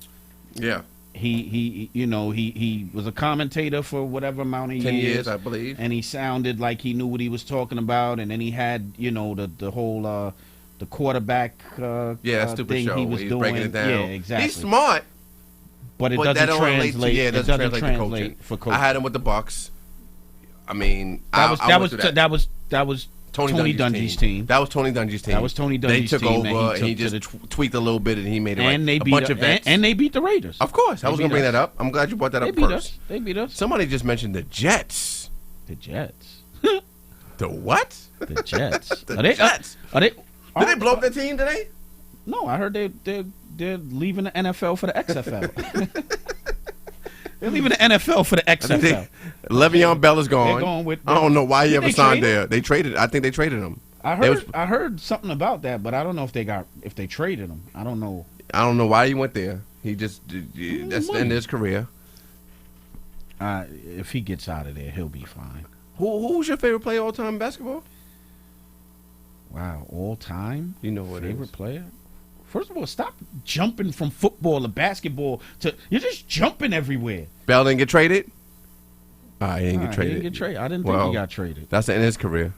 Yeah. He was a commentator for whatever amount of 10 years, I believe, and he sounded like he knew what he was talking about. And then he had, the whole the quarterback stupid thing show. he was doing. Breaking it down. Yeah, exactly. He's smart, but it that doesn't don't relate translate. to, It doesn't translate to for coaching. coaching. I had him with the Bucks. I mean, that was Tony Dungy's team. That was Tony Dungy's team. That was Tony Dungy's team. They took over, and he just tweaked a little bit, and he made it and right. They beat and they beat the Raiders. Of course, I was going to bring that up. I'm glad you brought that up first. They beat us. Somebody just mentioned the Jets. The Jets. The what? The Jets. The Jets. Did they blow up their team today? No, I heard they're leaving the NFL for the XFL. They're leaving the NFL for the XFL. Le'Veon Bell is gone. They're going with. I don't know why he ever signed there. Him? They traded. I think they traded him. I heard something about that, but I don't know if they traded him. I don't know. I don't know why he went there. He just that's the end of his career. If he gets out of there, he'll be fine. Who's your favorite player all time in basketball? Wow, all time? You know what favorite player? First of all, stop jumping from football to basketball to you're just jumping everywhere. Bell didn't get traded? He didn't get traded. He didn't get traded. I didn't think he got traded. That's the end of his career.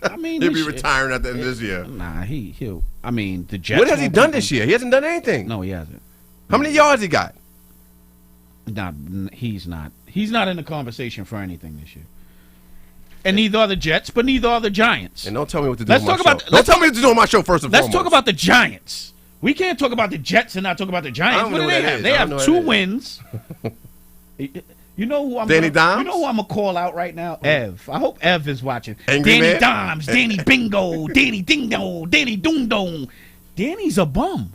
I mean, he'll be retiring at the end of this year. Nah, he'll. I mean, the Jets. What has he done this year? He hasn't done anything. No, he hasn't. How many yards he got? He's not. He's not in the conversation for anything this year. And neither are the Jets, but neither are the Giants. And don't tell me what to do on my show. Don't tell me what to do on my show first and foremost. Let's talk about the Giants. We can't talk about the Jets and not talk about the Giants. What do they have? They have 2 wins. You know who I'm Danny Dimes? You know who I'm gonna call out right now? Ev. I hope Ev is watching. Angry Danny Man? Dimes, Danny Bingo, Danny Ding Dong, Danny Doom Dong. Danny's a bum.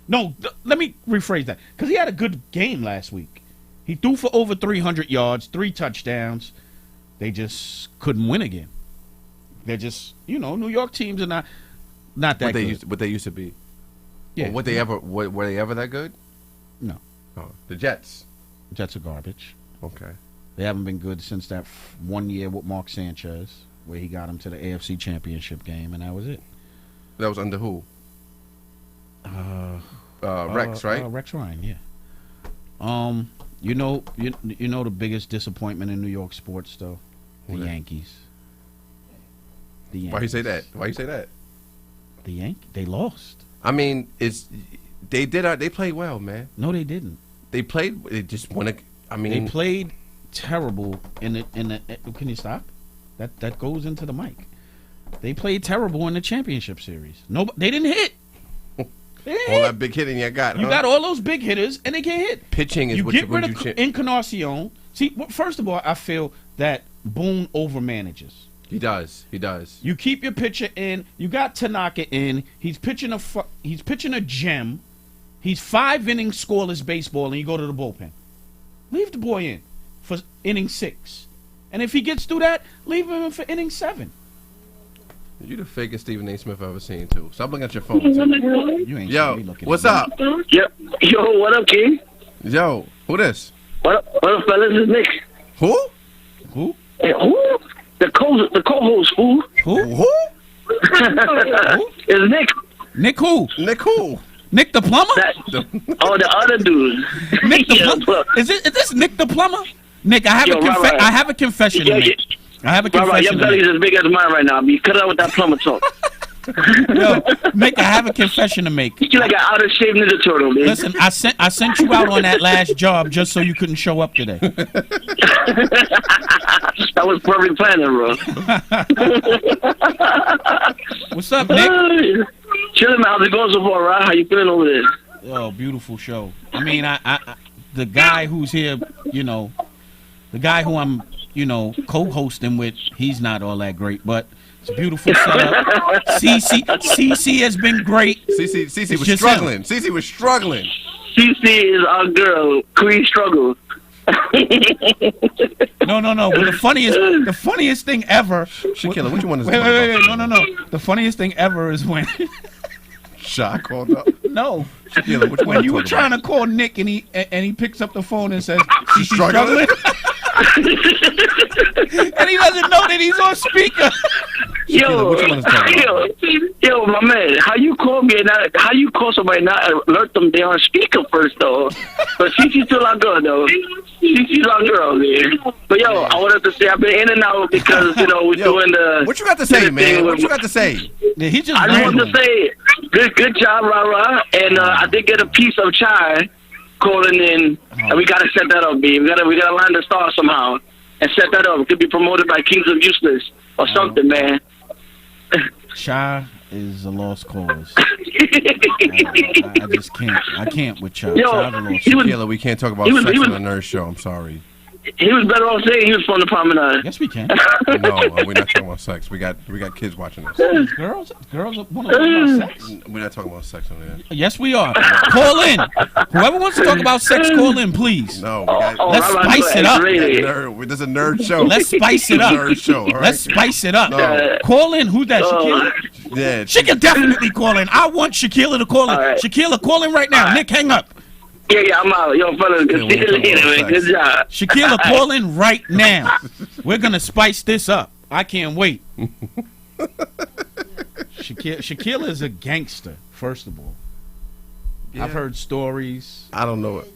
No, let me rephrase that. Because he had a good game last week. He threw for over 300 yards, 3 touchdowns. They just couldn't win again. They're just, New York teams are not that good. What they used to be. Yeah. Or were they ever that good? No. Oh, the Jets. Jets are garbage. Okay. They haven't been good since that 1 year with Mark Sanchez, where he got him to the AFC Championship game, and that was it. That was under who? Rex, right? Rex Ryan, yeah. You know the biggest disappointment in New York sports, though? The Yankees. The Yankees. Why you say that? The Yankees. They lost. I mean, they played well, man. No, they didn't. They just want to. I mean, they played terrible in the. Can you stop? That goes into the mic. They played terrible in the championship series. No, they didn't hit. All that big hitting you got. You got all those big hitters, and they can't hit. Pitching is you what get you rid of Encarnacion. See, first of all, I feel that Boone overmanages. He does. You keep your pitcher in. You got Tanaka in. He's pitching a gem. He's 5 innings scoreless baseball, and you go to the bullpen. Leave the boy in for inning 6, and if he gets through that, leave him in for inning 7. You the fakest Stephen A. Smith I've ever seen too. Stop looking at your phone. You ain't Yo, looking what's at up? Yep. Yo, what up, King? Yo, who this? What up, fellas? It's Nick. Who? Hey, who? The co-host, who? Who? It's Nick. Nick who? Nick who? Nick the plumber? The other dude. Nick the plumber? Is this Nick the plumber? Nick, I have a confession to make. I have a confession. Your belly's as big as mine right now. You cut out with that plumber talk. Yo, Nick, I have a confession to make. You're like an out of shape Ninja Turtle, man. Listen, I sent you out on that last job just so you couldn't show up today. That was perfect planning, bro. What's up, Nick? Chilling, man. How's it going so far, right? How you feeling over there? Oh, beautiful show. I mean, I the guy who's here, the guy who I'm, co-hosting with, he's not all that great, but it's a beautiful setup. CC has been great. CC was struggling. CC was struggling. CC is our girl. Queen struggle. No. But the funniest thing ever. Shakila, what you want to say? Wait. No. The funniest thing ever is when. Shot called up. No. Shakila, when you were trying to call Nick and he picks up the phone and says, "She's struggling." And he doesn't know that he's on speaker. Yo, my man, how you call me and how you call somebody and not alert them they're on speaker first though? But Cece's still our girl though. Cece's our girl, man. But yo, I wanted to say I've been in and out because we're doing the. What you got to say, man? What you got to say? Yeah, I just wanted to say good job, RaRa, and I did get a piece of chai calling in, and we gotta set that up, B. We gotta line the stars somehow and set that up. It could be promoted by Kings of Useless or something, man. Cha is a lost cause. I just can't. I can't with Cha. Shakila, we can't talk about sex on the Nerd Show. I'm sorry. He was better off saying he was from the promenade. Yes, we can. No, we're not talking about sex. We got kids watching this. Girls want to talk about sex. We're not talking about sex on there. Yes, we are. Call in. Whoever wants to talk about sex, call in, please. No, let's spice it up. There's a nerd show. Let's spice it up. Nerd show. All right? Let's spice it up. No. Call in. Who's that? Shakila? Yeah. She can definitely call in. I want Shakila to call in. Right. Shakila, call in right now. Nick, hang up. Yeah, I'm out. Yo, fellas, good see you later, man. Good job. Shakila, call in right now. We're going to spice this up. I can't wait. Shakila is a gangster, first of all. Yeah. I've heard stories. I don't know it.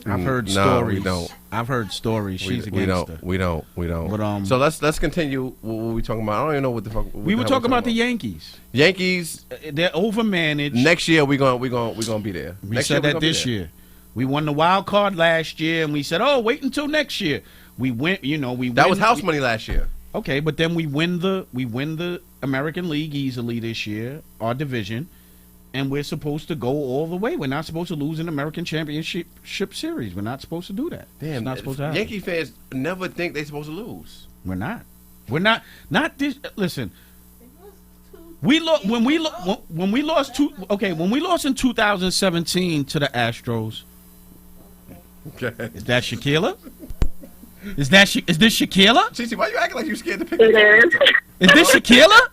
I've heard stories. We don't. I've heard stories. She's a gangster. We don't. But, so let's continue what we talking about. I don't even know what the fuck. We were talking about the Yankees. Yankees. They're overmanaged. Next year we gonna be there. We said that this year. We won the wild card last year, and we said, "Oh, wait until next year." We went. That was house money last year. Okay, but then we win the American League easily this year, our division. And we're supposed to go all the way. We're not supposed to lose an American Championship Series. We're not supposed to do that. Damn, it's not supposed to happen. Yankee fans never think they're supposed to lose. We're not. Not this. Listen, when we lost in 2017 to the Astros. Okay. Is that Shakila? Is this Shaquilla? Cece, why you acting like you scared to pick It the is. Is this Shaquilla?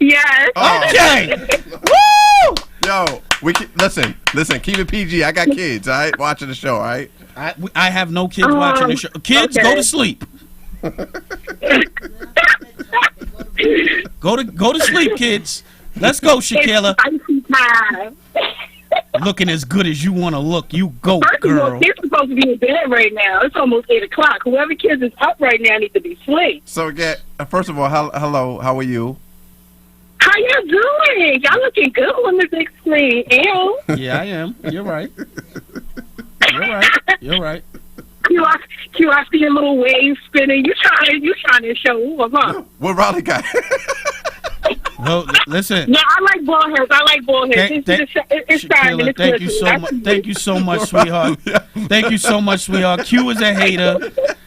Yes. Oh. Okay. Woo! Yo, listen. Keep it PG. I got kids. All right, watching the show. All right. I have no kids watching the show. Kids, okay. go to sleep. Go to sleep, kids. Let's go, Shaquilla. It's spicy time. Looking as good as you want to look. You go, First of all, girl. kids are supposed to be in bed right now. It's almost 8 o'clock. Whoever kids is up right now needs to be asleep. So, first of all, hello. How are you? How you doing? Y'all looking good on the big screen. Ew. Yeah, I am. You're right. You're right. I see your little wave spinning. You trying to show off, huh? What Raleigh got? No, listen. Yeah, I like bald heads. It's time. Shaquilla, thank you so much. Thank you so much, sweetheart. Thank you so much, sweetheart. Q is a hater.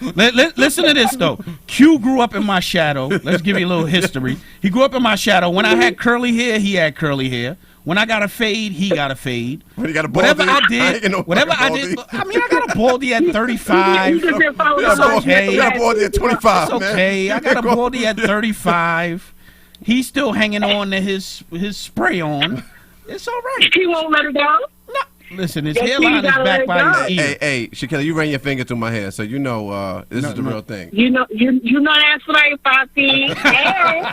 Listen to this though. Q grew up in my shadow. Let's give you a little history. He grew up in my shadow. When I had curly hair, he had curly hair. When I got a fade, he got a fade. When you got a Whatever baldy, I did, I mean, I got a baldy at 35. You just It's okay. You got a baldy at 25, It's okay. I got a baldy at 35. He's still hanging on to his spray on. It's all right. He won't let it go. No. Listen, his Yes, hairline you is gotta back let by it his go. ear. Hey, Shaquilla, you ran your finger through my hair, so you know this is the real thing. You know that's right, Poppy. Hey.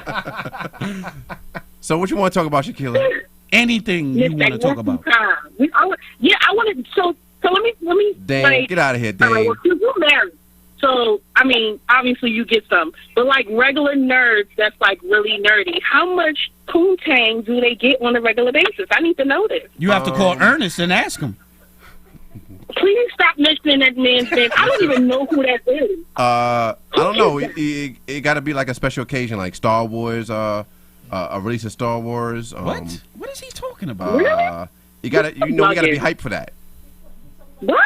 So what you want to talk about, Shaquilla? Anything you want to talk about? I want to. So let me. Dane, like, get out of here, all right, Dane. well, you're married. So, I mean, obviously you get some. But, like, regular nerds that's, like, really nerdy, how much poontang do they get on a regular basis? I need to know this. You have to call Ernest and ask him. Please stop mentioning that man's name. I don't even know who that is. I don't know. It got to be like a special occasion, like Star Wars, a release of Star Wars. What? What is he talking about? Really? We got to be hyped for that. What?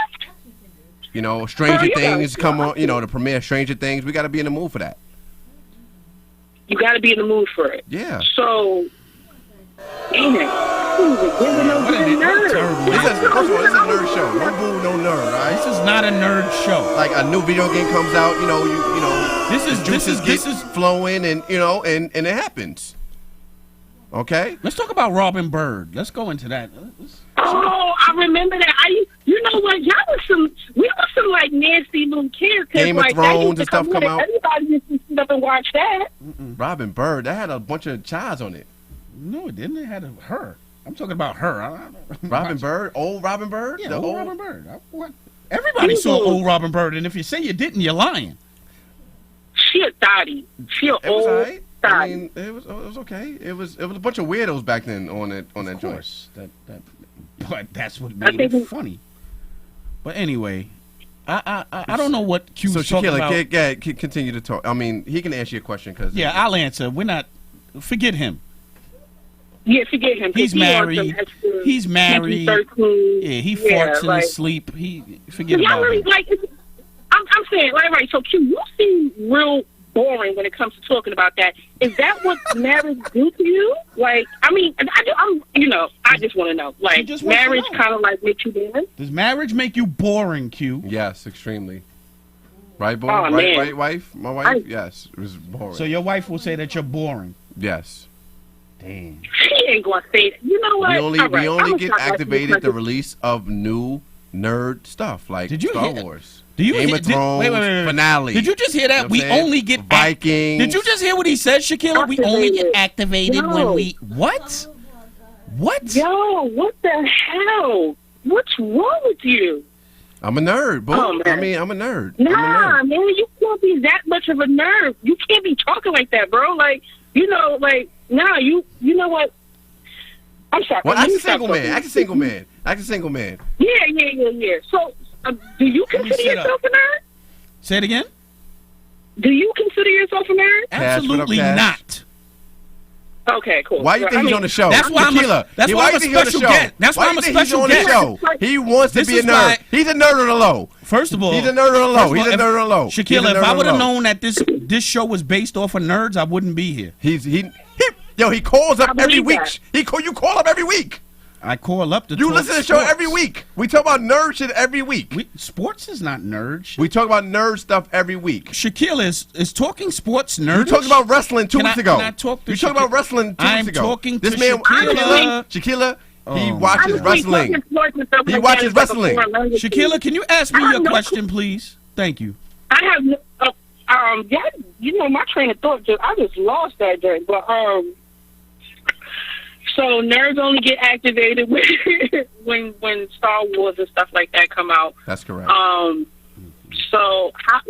You know, Stranger Oh, yeah. Things come on. You know, the premiere of Stranger Things. We got to be in the mood for that. You got to be in the mood for it. Yeah. So, damn it. What a terrible. First of all, this is a nerd show. No boo, no nerd. All right. This is not a nerd show. Like a new video game comes out, you know, This juices is. flowing, and and it happens. Okay. Let's talk about Robin Bird. Let's go into that. Oh, I remember that. You know what? We were some like nasty little kids. Game of like, Thrones and stuff come out. Everybody used to sit up and watch that. Robin Bird, that had a bunch of chives on it. No, it didn't. It had her. I'm talking about her. Robin Bird, old Robin Bird. Yeah, The old Robin Bird. Everybody saw old Robin Bird, and if you say you didn't, you're lying. She a thotty. She a It was old alright. I thotty. mean, it was okay. It was a bunch of weirdos back then on that Of joint. course, but that's what made it funny. But anyway, I don't know what Q's So talking about. Shaquilla, continue to talk. I mean, he can answer your question because Yeah, I'll answer. We're not. Forget him. Yeah, forget him. He's married. He's married. 13. Yeah, he farts in like, his sleep. Forget y'all about really him. like. I'm saying, right. So, Q, you seem real boring when it comes to talking about that. Is that what marriage do to you? Like, I mean, I just want to know. Like, just wants to marriage know. kind of like makes you dance. Does marriage make you boring, Q? yes, extremely. Right, boy? Oh, man. Right, wife? My wife? Yes, it was boring. So your wife will say that you're boring. Yes. Damn. She ain't gonna say that. You know what? We All right, only I'ma get stop asking activated you the release of new nerd stuff like Did you Star hear- Wars. Do you Game hear, of Thrones wait. finale. Did you just hear that? You know what We I'm saying? only get Vikings. Did you just hear what he said, Shaquilla? We only get activated when No. we what? What? Yo, what the hell? What's wrong with you? I'm a nerd, boo. Oh, man. I mean, I'm a nerd. Nah, I'm a nerd. man, you can't be that much of a nerd. You can't be talking like that, bro. Like, you know what? I'm sorry. Well, Let ask me a stop single man. talking. Ask a single man. Ask a single man. Yeah. So, do you Let me consider sit up. yourself a nerd? Say it again? Do you consider yourself a nerd? Cash, what up, Absolutely Cash? not. Okay, cool. Why you think I he's mean, on the show? That's why I'm a- Tequila. that's Yeah, why I'm a you think he's on the special show? guest. That's why you I'm a think he's special on the guest. show? He wants to This be a is nerd. why- He's a nerd on the low. First of all, He's a nerd on the low. first of He's all, a nerd on the low. He's a Shaquilla, nerd if I on would the have low. known that this show was based off of nerds, I wouldn't be here. He calls up I every believe week. that. You call up every week. I call up the. You listen to the show every week. We talk about nerd shit every week. Sports is not nerd. We talk about nerd stuff every week. Shaquille is talking sports nerd. You talked about wrestling 2 weeks ago. Can I talk to you talked about wrestling 2 weeks ago. I'm talking this to man, Shaquille. Shaquille, he watches wrestling. He watches wrestling. Shaquille, can you ask me your question, please? Thank you. I have my train of thought I just lost that day. But so nerds only get activated when Star Wars and stuff like that come out. That's correct. So I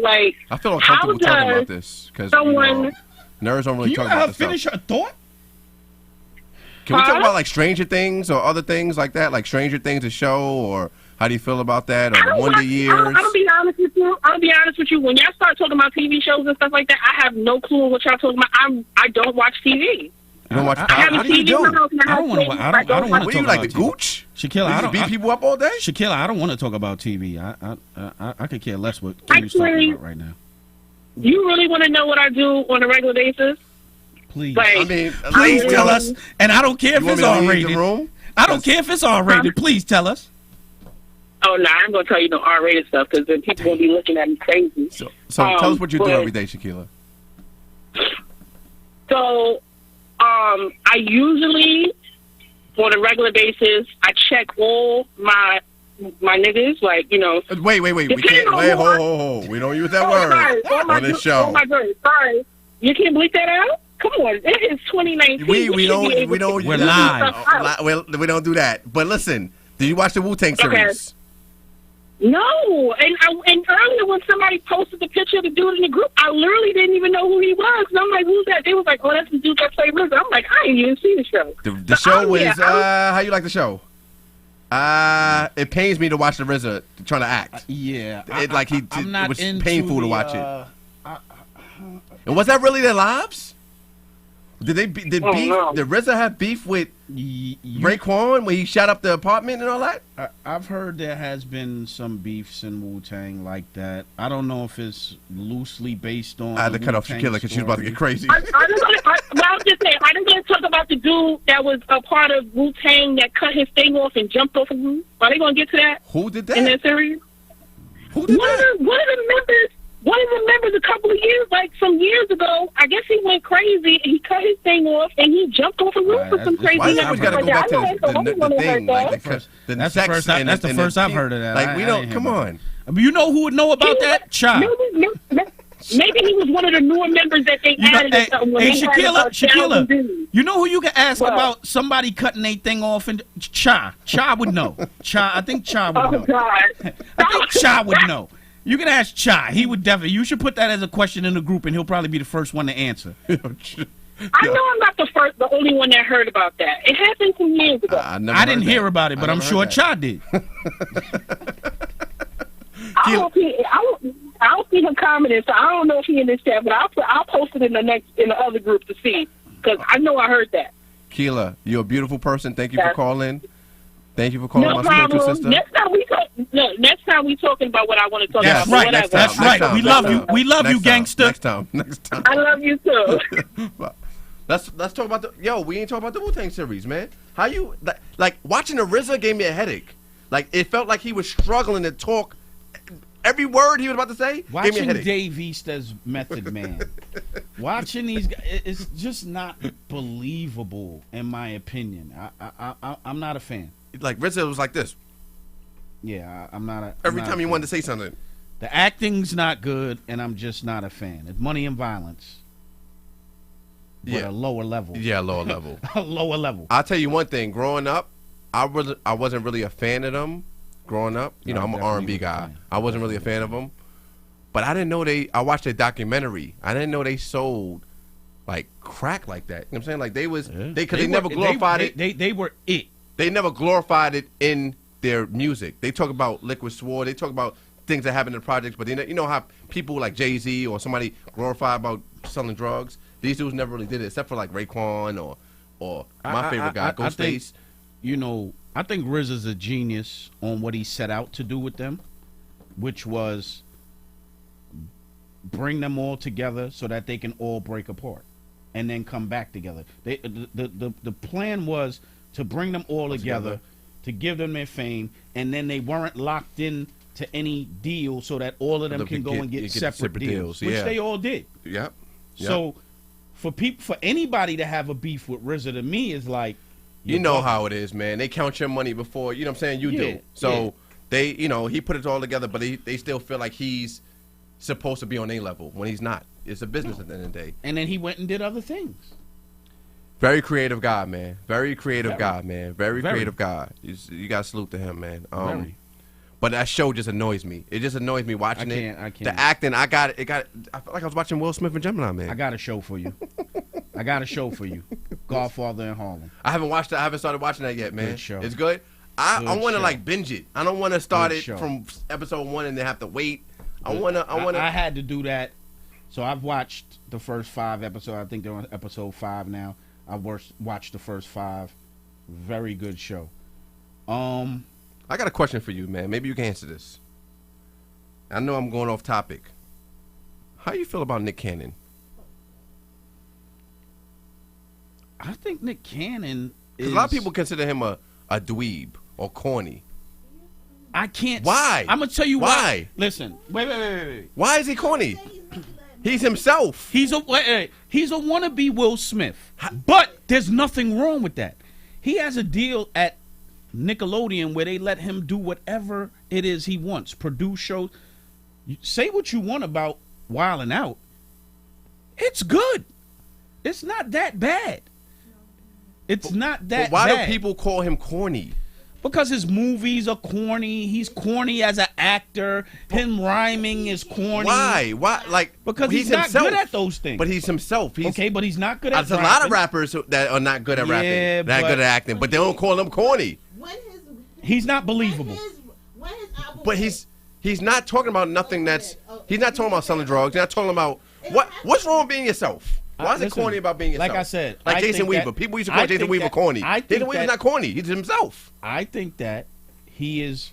feel uncomfortable talking about this because nerds don't really talk about this. Finish your thought. Can we talk about like Stranger Things or other things like that, like Stranger Things, a show, or how do you feel about that, or Wonder Years? I'll be honest with you. When y'all start talking about TV shows and stuff like that, I have no clue what y'all talking about. I don't watch TV. You don't watch? I don't want to. I don't want to talk about. What are you like, the gooch? Shaquille, I don't beat people up all day. Shaquille, I don't want to talk about TV. I could care less what Kimmy's talking about right now. You really want to know what I do on a regular basis? Please, please tell us. And I don't care if it's R-rated. I don't care if it's R-rated. Please tell us. Oh no, I'm gonna tell you no R-rated stuff because then people gonna be looking at me crazy. So tell us what you do every day, Shaquilla. So, I usually, on a regular basis, I check all my niggas, like, you know. Wait. We can't. Wait, hold. We don't use that word on this show. Oh my God, sorry. You can't bleep that out? Come on, it is 2019. We don't. We're live. We don't do that. But listen, did you watch the Wu-Tang series? No, and earlier when somebody posted the picture of the dude in the group, I literally didn't even know who he was. And I'm like, who's that? They was like, oh, that's the dude that played RZA. I'm like, I ain't even seen the show. The show was how you like the show? It pains me to watch the RZA trying to act. Yeah, it was painful to watch it. And was that really their lives? Did RZA have beef with Raekwon when he shot up the apartment and all that? I've heard there has been some beefs in Wu-Tang like that. I don't know if it's loosely based on. I had to cut off Shaquilla because she was about to get crazy. I was just saying, I didn't talk about the dude that was a part of Wu-Tang that cut his thing off and jumped off of him. Are they going to get to that? Who did that? In that series? Who did that? One of the members a couple of years, like some years ago, I guess he went crazy and he cut his thing off and he jumped off a roof for some crazy. Why you always got to go back to the thing? That's the first I've heard of that. Like, we don't, come on. You know who would know about that? Cha. Maybe he was one of the newer members that they added. Hey, Shaquilla, you know who you can ask about somebody cutting their thing off? And Cha would know. I think Cha would know. God. I think Cha would know. You can ask Cha. He would definitely. You should put that as a question in the group, and he'll probably be the first one to answer. I know I'm not the only one that heard about that. It happened some years ago. I didn't hear about it, but I'm sure Cha did. I don't see him commenting, so I don't know if he in this chat, but I'll post it in the other group to see because I know I heard that. Keela, you're a beautiful person. Thank you for calling. Thank you for calling my spiritual sister. Next time we talking about what I want to talk about. Right. That's right. We love you. We love you, gangster. Next time. I love you too. Let's talk about we ain't talking about the Wu-Tang series, man. How you like watching the RZA gave me a headache. Like it felt like he was struggling to talk. Every word he was about to say gave me a Watching headache. Dave Easter's Method Man. Watching these guys, it's just not believable, in my opinion. I'm not a fan. Like RZA was like this. Yeah, I'm not a. Every time he wanted to say something. The acting's not good, and I'm just not a fan. It's money and violence. But a lower level. Yeah, lower level. A lower level. I'll tell you one thing. Growing up, I wasn't really a fan of them. Growing up, I'm an R&B guy. I wasn't really a fan of them. But I didn't know I watched a documentary. I didn't know they sold like crack like that. You know what I'm saying? Like they never glorified it. They were it. They never glorified it in their music. They talk about Liquid Sword. They talk about things that happen in the projects. But you know how people like Jay-Z or somebody glorify about selling drugs? These dudes never really did it, except for like Raekwon or my favorite guy, Ghostface. I think RZA's a genius on what he set out to do with them, which was bring them all together so that they can all break apart and then come back together. The plan was to bring them all together, to give them their fame, and then they weren't locked in to any deal so that all of them can go and get separate deals, which they all did. Yep. So for anybody to have a beef with RZA, to me is like, you know how it is, man. They count your money before, you know what I'm saying, you do. So they, you know, he put it all together, but they still feel like he's supposed to be on a level when he's not. It's a business at the end of the day. And then he went and did other things. Very creative guy, man. Very creative guy, man. Very creative guy. You got to salute to him, man. But that show just annoys me. It just annoys me watching it. I can't. The acting, I felt like I was watching Will Smith and Gemini Man. I got a show for you. Godfather in Harlem. I haven't watched it. I haven't started watching that yet, man. Good show. It's good. I want to like binge it. I don't want to start it from episode 1 and then have to wait. I had to do that. So I've watched the first 5 episodes. I think they're on episode 5 now. I've watched the first 5. Very good show. I got a question for you, man. Maybe you can answer this. I know I'm going off topic. How you feel about Nick Cannon? I think Nick Cannon is... Because a lot of people consider him a dweeb or corny. I can't... Why? I'm going to tell you why. Listen. Wait. Why is he corny? He's himself. He's a wannabe Will Smith. But there's nothing wrong with that. He has a deal at Nickelodeon where they let him do whatever it is he wants. Produce shows. Say what you want about Wild 'N Out. It's good. It's not that bad. It's not that bad. Why do people call him corny? Because his movies are corny. He's corny as an actor. Him rhyming is corny. Why? Like, because he's not good at those things. But he's himself. Okay, but he's not good at There's a lot of rappers that are not good at rapping. Not good at acting. But they don't call him corny. He's not believable. But he's not talking about nothing that's... He's not talking about selling drugs. He's not talking about... What's wrong with being yourself? Why is it corny about being yourself? Like I said, like Jason Weaver. People used to call Jason Weaver corny. Jason Weaver's not corny. He's himself. I think that he is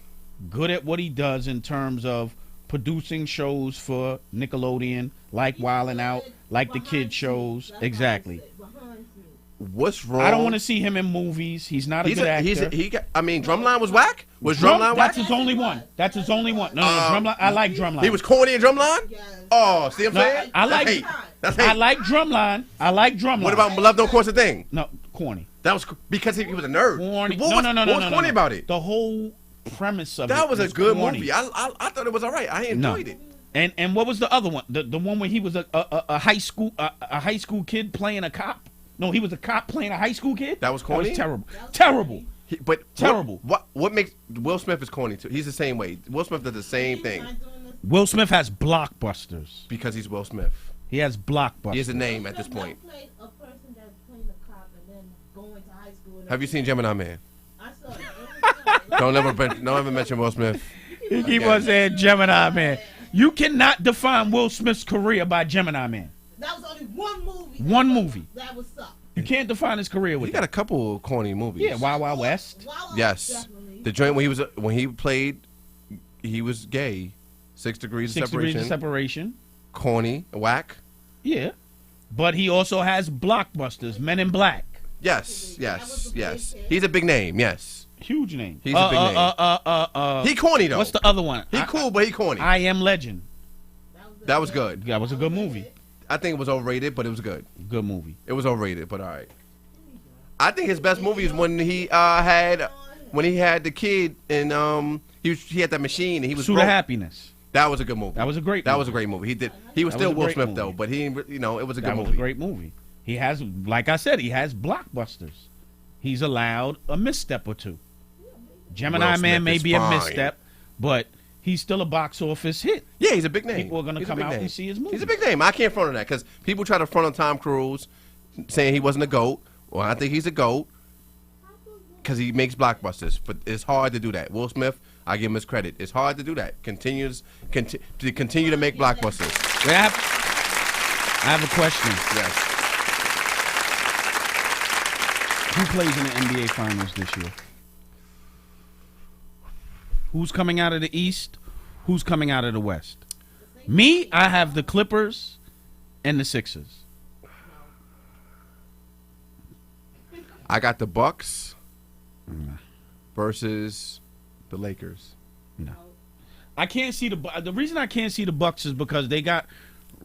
good at what he does in terms of producing shows for Nickelodeon, like Wild 'N Out, like the kid shows. Exactly. What's wrong? I don't want to see him in movies. He's not a good actor. Drumline was whack? Was Drumline whack? That's his only one. No, Drumline. I like Drumline. He was corny in Drumline? Oh, see what I'm saying? That's hate. I like Drumline. What about Love Don't Cost a Thing? No, corny. That was because he was a nerd. Corny. What was corny about it? The whole premise of it. That was a good movie. I thought it was all right. I enjoyed it. And what was the other one? The one where he was a high school kid playing a cop? No, he was a cop playing a high school kid. That was corny. That was terrible. Terrible. What makes Will Smith is corny too? He's the same way. Will Smith does the same thing. Will Smith has blockbusters because he's Will Smith. He has blockbusters. He has a name at this point. Have you seen Gemini Man? I saw it. Don't ever mention Will Smith. He keep on saying Gemini Man. You cannot define Will Smith's career by Gemini Man. That was only one movie. One movie. That was suck. You can't define his career with that. He got a couple corny movies. Yeah, Wild Wild West. Yes. Definitely. The joint when he played, he was gay. 6 Degrees of Separation. Corny, whack. Yeah. But he also has blockbusters, Men in Black. Yes. He's a big name, yes. Huge name. He's a big name. He corny though. What's the other one? He cool, but he corny. I Am Legend. That was good. That was a good movie. I think it was overrated, but it was good. Good movie. It was overrated, but all right. I think his best movie is when he had the kid and he had that machine and he was Pursuit of Happiness. That was a good movie. That was a great movie. He was still Will Smith though, but it was a good movie. That was a great movie. He has, like I said, he has blockbusters. He's allowed a misstep or two. Gemini Man may be a misstep, but he's still a box office hit. Yeah, he's a big name. People are going to come out and see his movie. He's a big name. I can't front on that because people try to front on Tom Cruise saying he wasn't a GOAT. Well, I think he's a GOAT because he makes blockbusters. But it's hard to do that. Will Smith, I give him his credit. It's hard to do that. Continue to make blockbusters. I have a question. Yes. Who plays in the NBA Finals this year? Who's coming out of the East? Who's coming out of the West? Me, I have the Clippers and the Sixers. I got the Bucks versus the Lakers. No. I can't see the reason I can't see the Bucks is because they got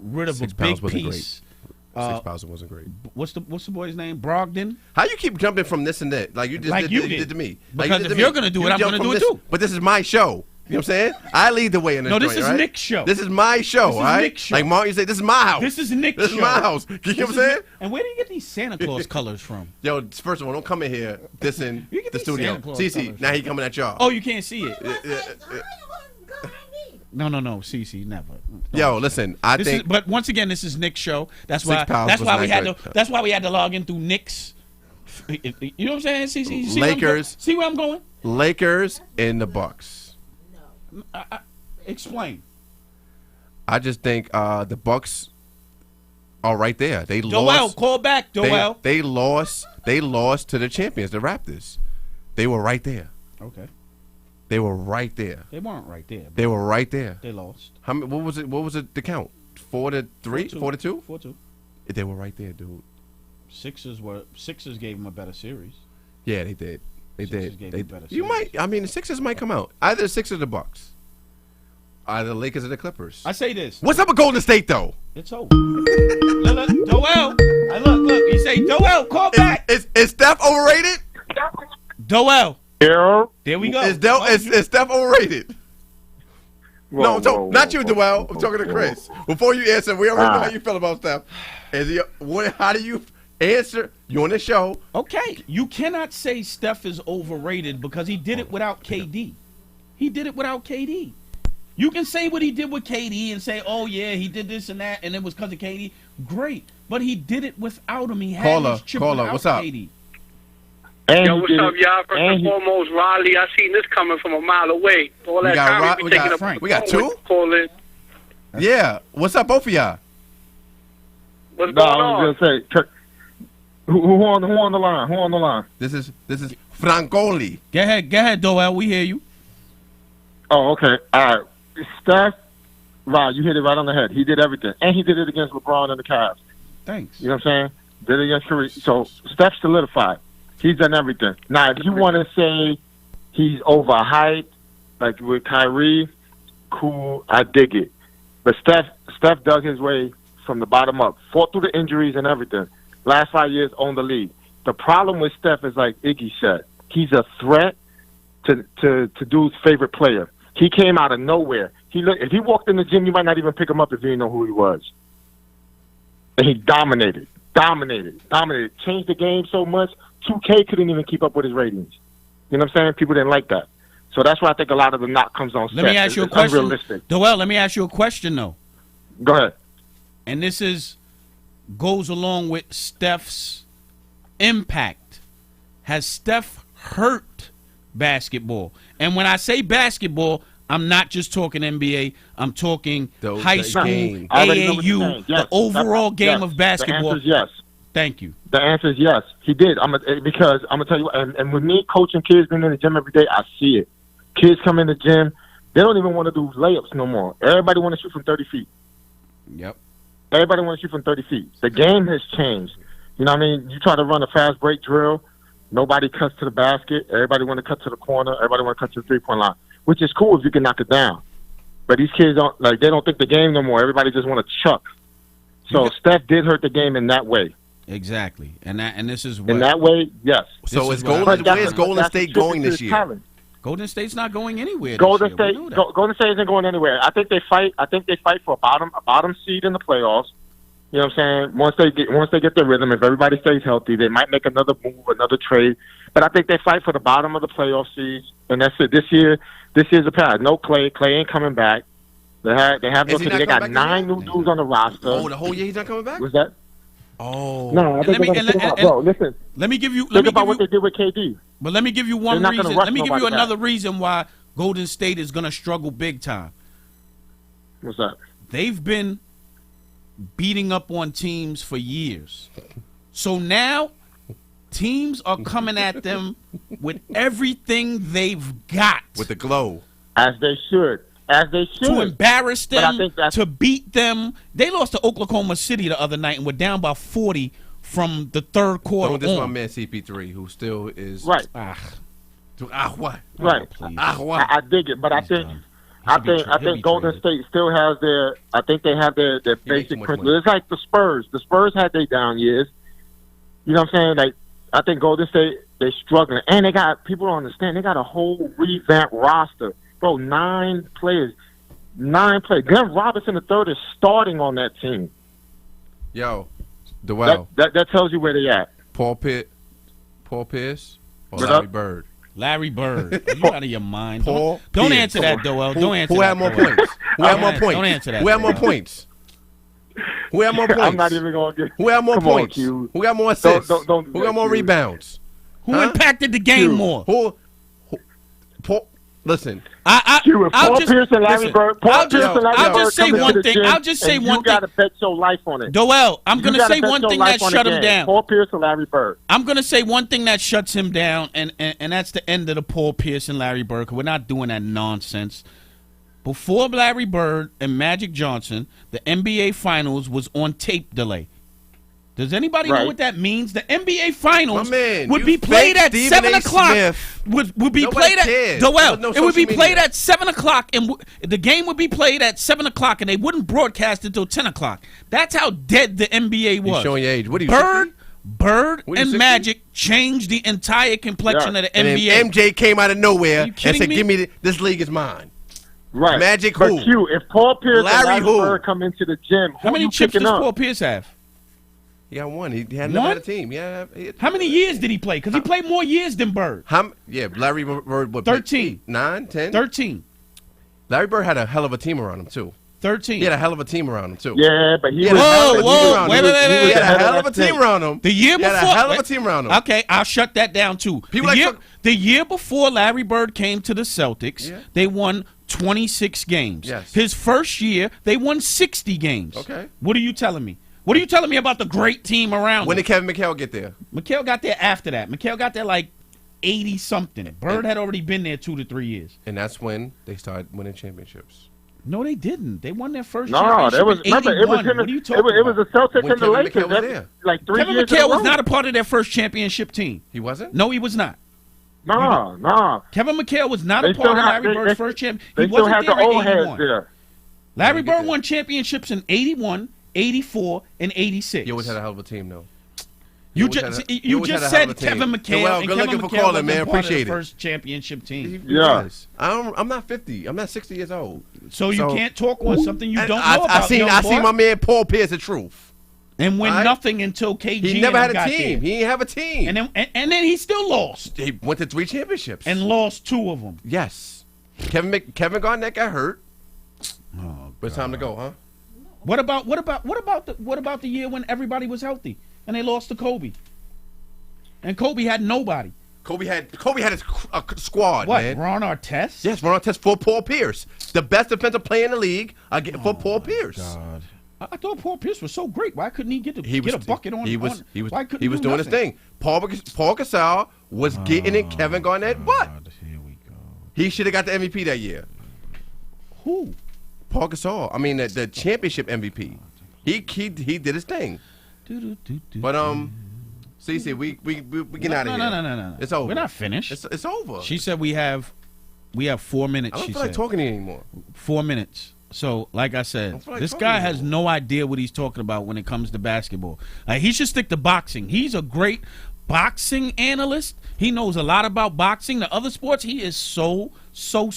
rid of 6 a pounds big wasn't piece. great. 6,000 wasn't great. What's the boy's name? Brogdon. How you keep jumping from this and that? Like you just Like did, you you did. did to me. Because like you did if to you're me. gonna do You it, I'm jumped gonna from do it this- too. But this is my show. You know what I'm saying? I lead the way in this No, this joint, is right? Nick's show. This is my show, This is all right? Nick's show. Like Martin said, this is my house. This is Nick's This show. is my house. You know what I'm saying? And where do you get these Santa Claus colors from? Yo, first of all, don't come in here dissing You get the these studio. Santa Claus CC, colors. now he coming at y'all. Oh, you can't see it. Yeah. No, CC, never. Yo, listen, I This think is, but once again, this is Nick's show. That's 6 why. pounds That's was why we not had good. to. That's why we had to log in through Nick's. You know what I'm saying, CC? See Lakers. See where I'm going? Lakers and the Bucks. Explain. I just think the Bucks are right there. They Doel, lost. call back, Doel. They lost. They lost to the champions, the Raptors. They were right there. Okay. They were right there. They weren't right there. They were right there. They lost. How many, what was it? What was it? The count? 4-3, 4-2. 4-2. They were right there, dude. Sixers gave them a better series. Yeah, they did. They Sixers did. gave They, them better you series. might. I mean, the Sixers might come out. Either the Sixers or the Bucks. Either the Lakers or the Clippers. I say this. What's up with Golden State though? It's over. Look, Doel. Look. You say Doel. Call back. Is Steph overrated? Doel. Yeah. There we go. Is Steph overrated? Whoa, Not you, whoa, Doel. whoa, I'm talking to whoa. Chris. Before you answer, we already know Ah. how you feel about Steph. How do you answer? You on the show? Okay, you cannot say Steph is overrated because he did it without KD. He did it without KD. You can say what he did with KD and say, oh, yeah, he did this and that, and it was because of KD. Great. But he did it without him. He had his chip without what's up? KD. And Yo, he what's did up, it- y'all? First and foremost, Riley, I seen this coming from a mile away. All that time we we taking got up Frank. We got two? calling. Yeah. What's up, both of y'all? What's No, going I on? was gonna say, who on the line? Who on the line? This is Francoli. Go ahead, Doel. We hear you. Oh, okay. All right. Steph, right, you hit it right on the head. He did everything. And he did it against LeBron and the Cavs. Thanks. You know what I'm saying? Did it against Curry. So Steph solidified. He's done everything. Now, if you want to say he's overhyped, like with Kyrie, cool, I dig it. But Steph dug his way from the bottom up, fought through the injuries and everything. Last 5 years, owned the league. The problem with Steph is like Iggy said, he's a threat to dude's favorite player. He came out of nowhere. If he walked in the gym, you might not even pick him up if you didn't know who he was. And he dominated. Changed the game so much, 2K couldn't even keep up with his ratings. You know what I'm saying? People didn't like that. So that's why I think a lot of the knock comes on Steph. Let me ask you a It's question. unrealistic. Doel, let me ask you a question, though. Go ahead. And this goes along with Steph's impact. Has Steph hurt basketball? And when I say basketball, I'm not just talking NBA. I'm talking high the school, game. I already know what you're AAU, saying. Yes. the overall game Yes. of basketball. The answer is yes. Thank you. The answer is yes. He did. Because I'm gonna tell you, and with me coaching kids, being in the gym every day, I see it. Kids come in the gym, they don't even want to do layups no more. Everybody want to shoot from 30 feet. Yep. Everybody want to shoot from 30 feet. The game has changed. You know what I mean? You try to run a fast break drill, nobody cuts to the basket. Everybody want to cut to the corner. Everybody want to cut to the three-point line, which is cool if you can knock it down. But these kids they don't think the game no more. Everybody just want to chuck. So Steph did hurt the game in that way. Exactly. And this is what In that way, yes. So This is is what Golden? I- Where's Golden State going this year? Talent. Golden State's not going anywhere. Golden this year. State, We know that. Golden State isn't going anywhere. I think they fight for a bottom seed in the playoffs. You know what I'm saying? Once they get their rhythm, if everybody stays healthy, they might make another move, another trade. But I think they fight for the bottom of the playoff seeds, and that's it. This year's a pass. No Clay. Clay ain't coming back. They have no. Is he not They got coming back 9 new dudes on the roster. Oh, the whole year he's not coming back? Was that? Oh. No, I And think let me- they're gonna and- put him and- out. Bro, listen. Let me give you. Think about what they did with KD. But let me give you one They're not gonna reason. rush Let me give you nobody another back. reason why Golden State is going to struggle big time. What's that? They've been beating up on teams for years. So now teams are coming at them with everything they've got With the glow. As they should. to embarrass But I them, think that's- to beat them. They lost to Oklahoma City the other night and were down by 40 from the third quarter This is my on. man CP3, who still is. Right. What? Right. Please. What? I dig it, but I He's think done. I He'll be think Golden traded. State still has their. I think they have their makes basic too much principles. money. It's like the Spurs. The Spurs had their down years. You know what I'm saying? Like I think Golden State they struggling, and they got people don't understand. They got a whole revamped roster, bro. 9 players. Glenn Robinson III is starting on that team. Yo, Dwell, That tells you where they at. Paul Pierce, or What Larry up? Bird? Larry Bird. Are you out of your mind? Paul Don't Pierce. answer that, Doel. Don't answer Who that. had more Doel. points? Who had more Don't points? answer that, Who had more Doel. points? Who had more points? I'm not even gonna get. Who had more Come on, points? Q. Who got more assists? Don't do Who got that, more Q. rebounds? Who Huh? impacted the game Q. more? Who? Paul, listen. Q, if I'll Paul just Pierce and Larry listen, Bird, Paul I'll Pierce just- and Larry I'll Bird just say come into one the thing. gym, I'll just say and one you gotta thing. bet your life on it. Doel, I'm You going to gotta say bet one your thing life that on shut the him game. down. Paul Pierce and Larry Bird. I'm going to say one thing that shuts him down, and that's the end of the Paul Pierce and Larry Bird, 'cause we're not doing that nonsense. Before Larry Bird and Magic Johnson, the NBA Finals was on tape delay. Does anybody know Right. what that means? The NBA Finals My man, would you be played fake at Stephen 7 A. o'clock. Smith. Would be Nobody played at cares. Doel. There was no It would be social played media. at 7 o'clock, and the game would be played at 7 o'clock, and they wouldn't broadcast until 10 o'clock. That's how dead the NBA was. You're showing your age. What are you, Bird, 60? Bird, What are you, and 60? Magic changed the entire complexion Yeah. of the And then NBA. MJ came out of nowhere Are you and kidding said, me? "Give me this league is mine." Right. Magic but who? Q, if Paul Pierce Larry and Larry who? Bird come into the gym, How who many you chips picking does up? Paul Pierce have? He got one. He had never One? had a team. Yeah. How many years did he play? Because he played more years than Bird. Yeah, Larry Bird. What, 13. 9, 10? 13. Larry Bird had a hell of a team around him too. 13. He had a hell of a team around him too. Yeah, but he He had was. a hell of a Whoa, team whoa, around wait, him. wait, wait, He wait, had a wait. hell of a team around him. The year He had before, a hell of a team around him. Okay, I'll shut that down too. People the, like year, to- the year before Larry Bird came to the Celtics, Yeah. they won 26 games. Yes. His first year, they won 60 games. Okay. What are you telling me? What are you telling me about the great team around When him? did Kevin McHale get there? McHale got there after that. McHale got there like 80-something. Bird had already been there 2 to 3 years. And that's when they started winning championships. No, they didn't. They won their first No, championship there was. in Remember, it was 81. him. What are you It talking was the about? Celtics When and the Kevin Lakers. McHale was That's there. like 3 Kevin years in a McHale was row. not a part of their first championship team. He wasn't? No, he was not. No. Kevin McHale was not They a part still of have- Larry they- Bird's they- first champ. They He still wasn't have the there in old heads 81. there. Larry Let me get Bird that. won championships in 81, 84, and 86. You always had a hell of a team, though. You always just had a- you you always had just a hell said of a team. Kevin McHale, Well, and good Kevin looking for McHale calling, wasn't man. part of the Appreciate it. first championship team. Yeah. I'm not 50. I'm not 60 years old. So you can't talk on something you And don't know I about. seen young boy. my man Paul Pierce, the truth. and win All right? nothing until KG. He never and had a got team. there. He didn't have a team. And then he still lost He went to 3 championships. and lost 2 of them. yes. Kevin Garnett got hurt. Oh, But it's time to go, huh? What about the year when everybody was healthy and they lost to Kobe? And Kobe had nobody. Kobe had his squad, What? man. Ron Artest? Yes, Ron Artest for Paul Pierce, the best defensive player in the league for Paul Pierce. God. I thought Paul Pierce was so great. Why couldn't he get a bucket on? He was why couldn't he was do doing his nothing? thing. Paul Gasol was getting in Kevin Garnett. What? God, here we go. He should have got the MVP that year. Who? Paul Gasol. I mean the championship MVP. He did his thing. But CC, we get out of here. No. It's over. We're not finished. It's over. She said we have 4 minutes. I don't She feel like said talking to you anymore. 4 minutes. So, like I said, feel like this talking guy to has you. no idea what he's talking about when it comes to basketball. He should stick to boxing. He's a great boxing analyst. He knows a lot about boxing. The other sports, he is so.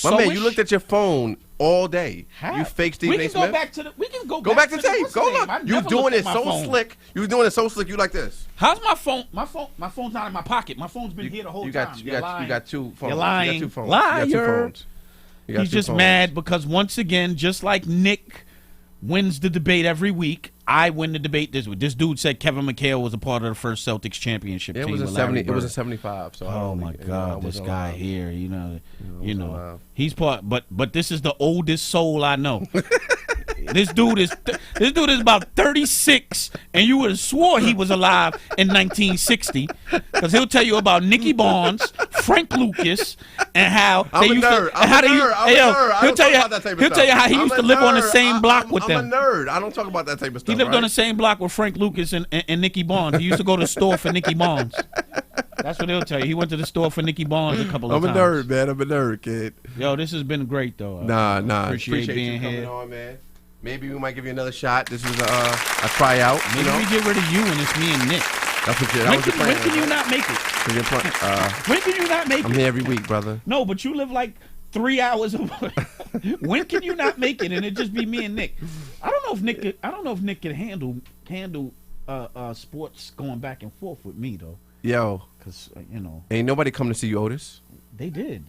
My man, you looked at your phone all day. How? You fake Stephen We A. can go Smith. back to the. We can Go back to tape. what's Go the name? look. I've You never doing looked it at my so phone. slick. You doing it so slick. You like this. How's my phone? My phone's not in my pocket. My phone's been here the whole You time. got You're lying. you got 2 phones. You're lying. You got 2 phones. Liar. You got 2 phones. You got He's 2 just phones. mad because once again, just like Nick wins the debate every week, I win the debate this week. This dude said Kevin McHale was a part of the first Celtics championship Yeah, it team. was in with Larry 70. It was in Bird. 75. So I Oh don't my think- I God, this wasn't guy alive. here, you know, alive. he's part. But this is the oldest soul I know. This dude is about 36, and you would have swore he was alive in 1960, because he'll tell you about Nicky Barnes, Frank Lucas, and how I'm they a used nerd. to. I'm how a they nerd. used- I'm hey, a yo, nerd. I He'll don't tell talk you. about that type of He'll tell you how he stuff. used I'm to a live on the nerd. same block with them. I'm a nerd. I don't talk about that type of stuff. He lived right? on the same block with Frank Lucas and Nicky Barnes. He used to go to the store for Nicky Barnes. That's what he'll tell you. He went to the store for Nicky Barnes a couple of I'm times. a nerd, man. I'm a nerd, kid. Yo, this has been great, though. Nah. Appreciate being you coming here. on, man. Maybe we might give you another shot. This was a tryout. Maybe we get rid of you and it's me and Nick. That's what that was your plan. When can you not make it? When can you not make I'm it? here every week, brother. No, but you live like 3 hours away. When can you not make it and it just be me and Nick? I don't know if Nick can handle sports going back and forth with me though. Yo, Cause you know, ain't nobody come to see you, Otis. they did.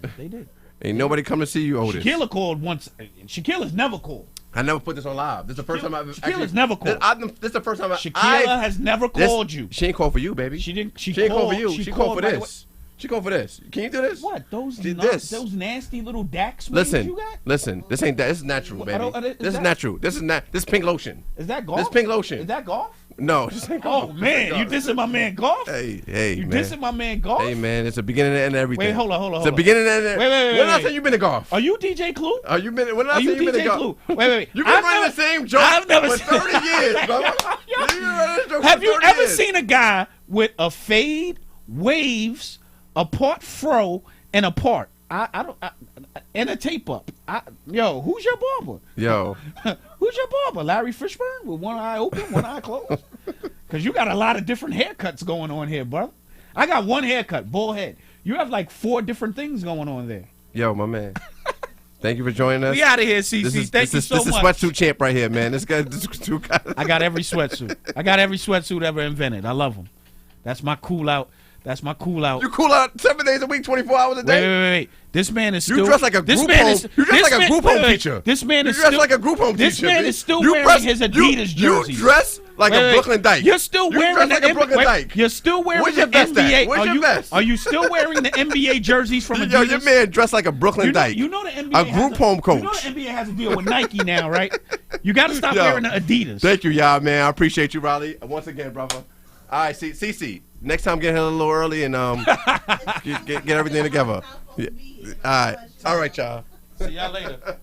Ain't nobody come to see you, Otis. Shaquilla called once. Shaquilla's never called. I never put this on live. This is the first time I've Shaquilla's never called. This is the first time Shaquilla has never called you. She ain't called for you, baby. She didn't. She ain't called called for you. She called for right this. She called for this. Can you do this? What? Those nasty little Dax wings you got? Listen. This ain't that. This is natural, baby. This is natural. This is pink lotion. Is that golf? This pink lotion. Is that golf? No, this ain't golf. Oh man, you dissing my man golf? Hey, you man. dissing my man golf? Hey, man, it's a beginning and end of everything. Wait, hold on. It's a beginning and end. Wait. When last time you been to golf? Are you DJ Clue? When last time you been to DJ golf? Clue? Wait. You've been running the same joke for 30 years, brother. Have you ever seen a guy with a fade, waves, a part fro, and a part? And a tape up. Yo, who's your barber? Yo. Who's your barber? Larry Fishburne with one eye open, one eye closed? Because you got a lot of different haircuts going on here, bro. I got one haircut, ball head. You have like 4 different things going on there. Yo, my man. Thank you for joining us. We out of here, CC. Thank you so much. This is sweatsuit champ right here, man. This two guys. I got every sweatsuit. I got every sweatsuit ever invented. I love them. That's my cool out. You cool out 7 days a week, 24 hours a day? Wait. This man is still. You dress like a group home. You dress like a group home teacher. This man is You dress still like a group home teacher. This man is still wearing his Adidas jersey. You dress like a Brooklyn Dyke. You're still wearing like a Brooklyn Dyke. You're still wearing Where's the your vest NBA. at? Where's your vest? Are you still wearing the NBA jerseys from Adidas? Yo, your man dressed like a Brooklyn Dyke. You know the NBA. A group home coach. You know the NBA has a deal with Nike now, right? You got to stop wearing the Adidas. Thank you, y'all, man. I appreciate you, Riley. Once again, brother. All right, CC. Next time, get here a little early and get everything together. Yeah. All right, y'all. See y'all later.